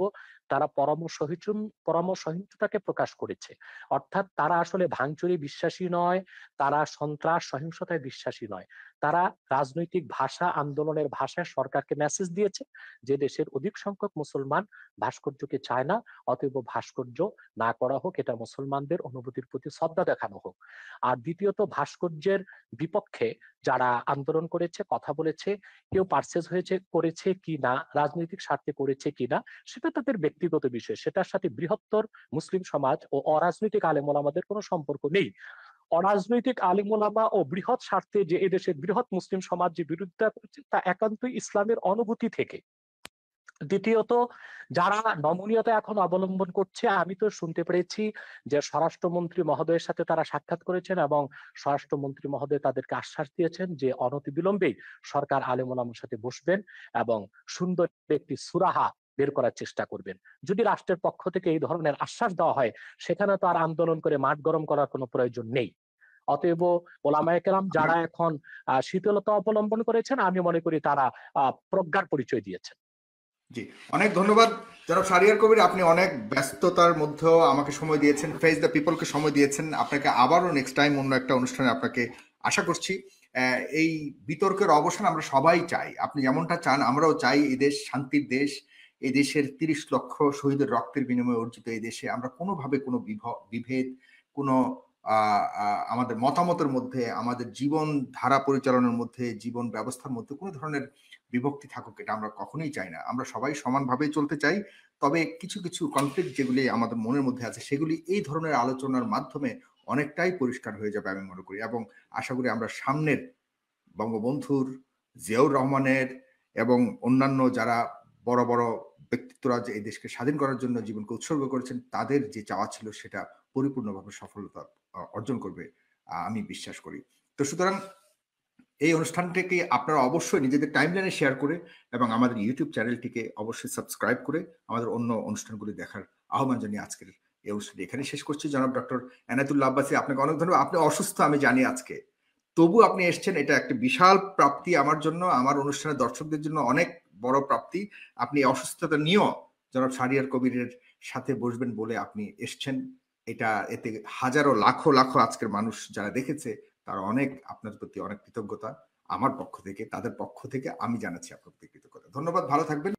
তারা পরমসহিষ্ণুতাকে প্রকাশ করেছে। অর্থাৎ তারা আসলে ভাঙচুরে বিশ্বাসী নয়, তারা সন্ত্রাস সহিংসতায় বিশ্বাসী নয়। তারা রাজনৈতিক ভাষা, আন্দোলনের ভাষায় সরকারকে মেসেজ দিয়েছে যে দেশের অধিক সংখ্যক মুসলমান ভাস্কর্যকে চায় না, অতএব ভাস্কর্য না করা হোক, এটা মুসলমানদের অনুভূতির প্রতি শ্রদ্ধা দেখানো হোক। আর দ্বিতীয়ত, ভাস্কর্যের বিপক্ষে যারা আন্দোলন করেছে, কথা বলেছে, কেউ পারচেজ করেছে কি না, রাজনৈতিক স্বার্থে করেছে কিনা, সেটা তাদের ব্যক্তিগত বিষয়। সেটার সাথে বৃহত্তর মুসলিম সমাজ ও অরাজনৈতিক আলেম ওলামাদের কোনো সম্পর্ক নেই। অরাজনৈতিক আলিম ওলামা ও বৃহৎ স্বার্থে যে এদেশের বৃহৎ মুসলিম সমাজ যে বিরোধিতা করছে তা একান্তই ইসলামের অনুভূতি থেকে। দ্বিতীয়ত, যারা নমনীয়তা এখন অবলম্বন করছে, আমি তো শুনতে পেরেছি যে স্বরাষ্ট্রমন্ত্রী মহোদয়ের সাথে তারা সাক্ষাৎ করেছেন এবং স্বরাষ্ট্রমন্ত্রী মহোদয় তাদেরকে আশ্বাস দিয়েছেন যে অনতিবিলম্বেই সরকার আলেম ওলামার সাথে বসবেন এবং সুন্দর একটি সুরাহা বের করার চেষ্টা করবেন। যদি রাষ্ট্রের পক্ষ থেকে এই ধরনের আশ্বাস দেওয়া হয়, সেখানে তো আর আন্দোলন করে মাঠ গরম করার কোনো প্রয়োজন নেই। অতএব ওলামায়ে কেরাম যারা এখন শীতলতা অবলম্বন করেছেন, আমি মনে করি তারা প্রজ্ঞার পরিচয় দিয়েছেন। জি, অনেক ধন্যবাদ জনাব শাহরিয়ার কবির। আপনি অনেক ব্যস্ততার মধ্যেও আমাকে সময় দিয়েছেন, ফেস দ্য পিপলকে সময় দিয়েছেন। আপনাকে আবারও নেক্সট টাইম অন্য একটা অনুষ্ঠানে আপনাকে আশা করছি। এই বিতর্কের অবসান আমরা সবাই চাই, আপনি যেমনটা চান আমরাও চাই। এই দেশ শান্তির দেশ, এই দেশের 30 লক্ষ শহীদের রক্তের বিনিময়ে অর্জিত এই দেশে আমরা কোনোভাবে কোনো বিভেদ, কোনো আমাদের মতামতের মধ্যে, আমাদের জীবন ধারা পরিচালনার মধ্যে, জীবন ব্যবস্থার মধ্যে কোনো ধরনের বিভক্তি থাকুক, এটা আমরা কখনোই চাই না। আমরা সবাই সমানভাবে চলতে চাই। তবে কিছু কিছু কনফ্লিক্ট যেগুলি আমাদের মনের মধ্যে আছে, সেগুলি এই ধরনের আলোচনার মাধ্যমে অনেকটাই পরিষ্কার হয়ে যাবে আমি মনে করি। এবং আশা করি আমরা সামনের বঙ্গবন্ধুর, জিয়াউর রহমানের এবং অন্যান্য যারা বড় বড় ব্যক্তিত্বরা যে এই দেশকে স্বাধীন করার জন্য জীবনকে উৎসর্গ করেছেন, তাদের যে চাওয়া ছিল সেটা পরিপূর্ণভাবে সফলতা অর্জন করবে আমি বিশ্বাস করি। তো সুতরাং এই অনুষ্ঠানটিকে আপনারা অবশ্যই নিজেদের টাইমলাইনে শেয়ার করে এবং আমাদের ইউটিউব চ্যানেলটিকে অবশ্যই সাবস্ক্রাইব করে আমাদের অন্য অনুষ্ঠানগুলি দেখার আহ্বান জানিয়ে আজকের এই অনুষ্ঠানটি এখানে শেষ করছি। জনাব ডক্টর এনায়েতুল্লাহ আব্বাসী, আপনাকে অনেক ধন্যবাদ। আপনি অসুস্থ আমি জানি আজকে, তবু আপনি এসছেন, এটা একটা বিশাল প্রাপ্তি আমার জন্য, আমার অনুষ্ঠানের দর্শকদের জন্য অনেক বড় প্রাপ্তি। আপনি অসুস্থতা নিয়েও জনাব শাহরিয়ার কবিরের সাথে বসবেন বলে আপনি এসছেন। এতে হাজারো লাখো লাখো আজকের মানুষ যারা দেখেছে তারা অনেক আপনার প্রতি অনেক কৃতজ্ঞতা। আমার পক্ষ থেকে, তাদের পক্ষ থেকে আমি জানাচ্ছি আপনার প্রতি কৃতজ্ঞতা। ধন্যবাদ, ভালো থাকবেন।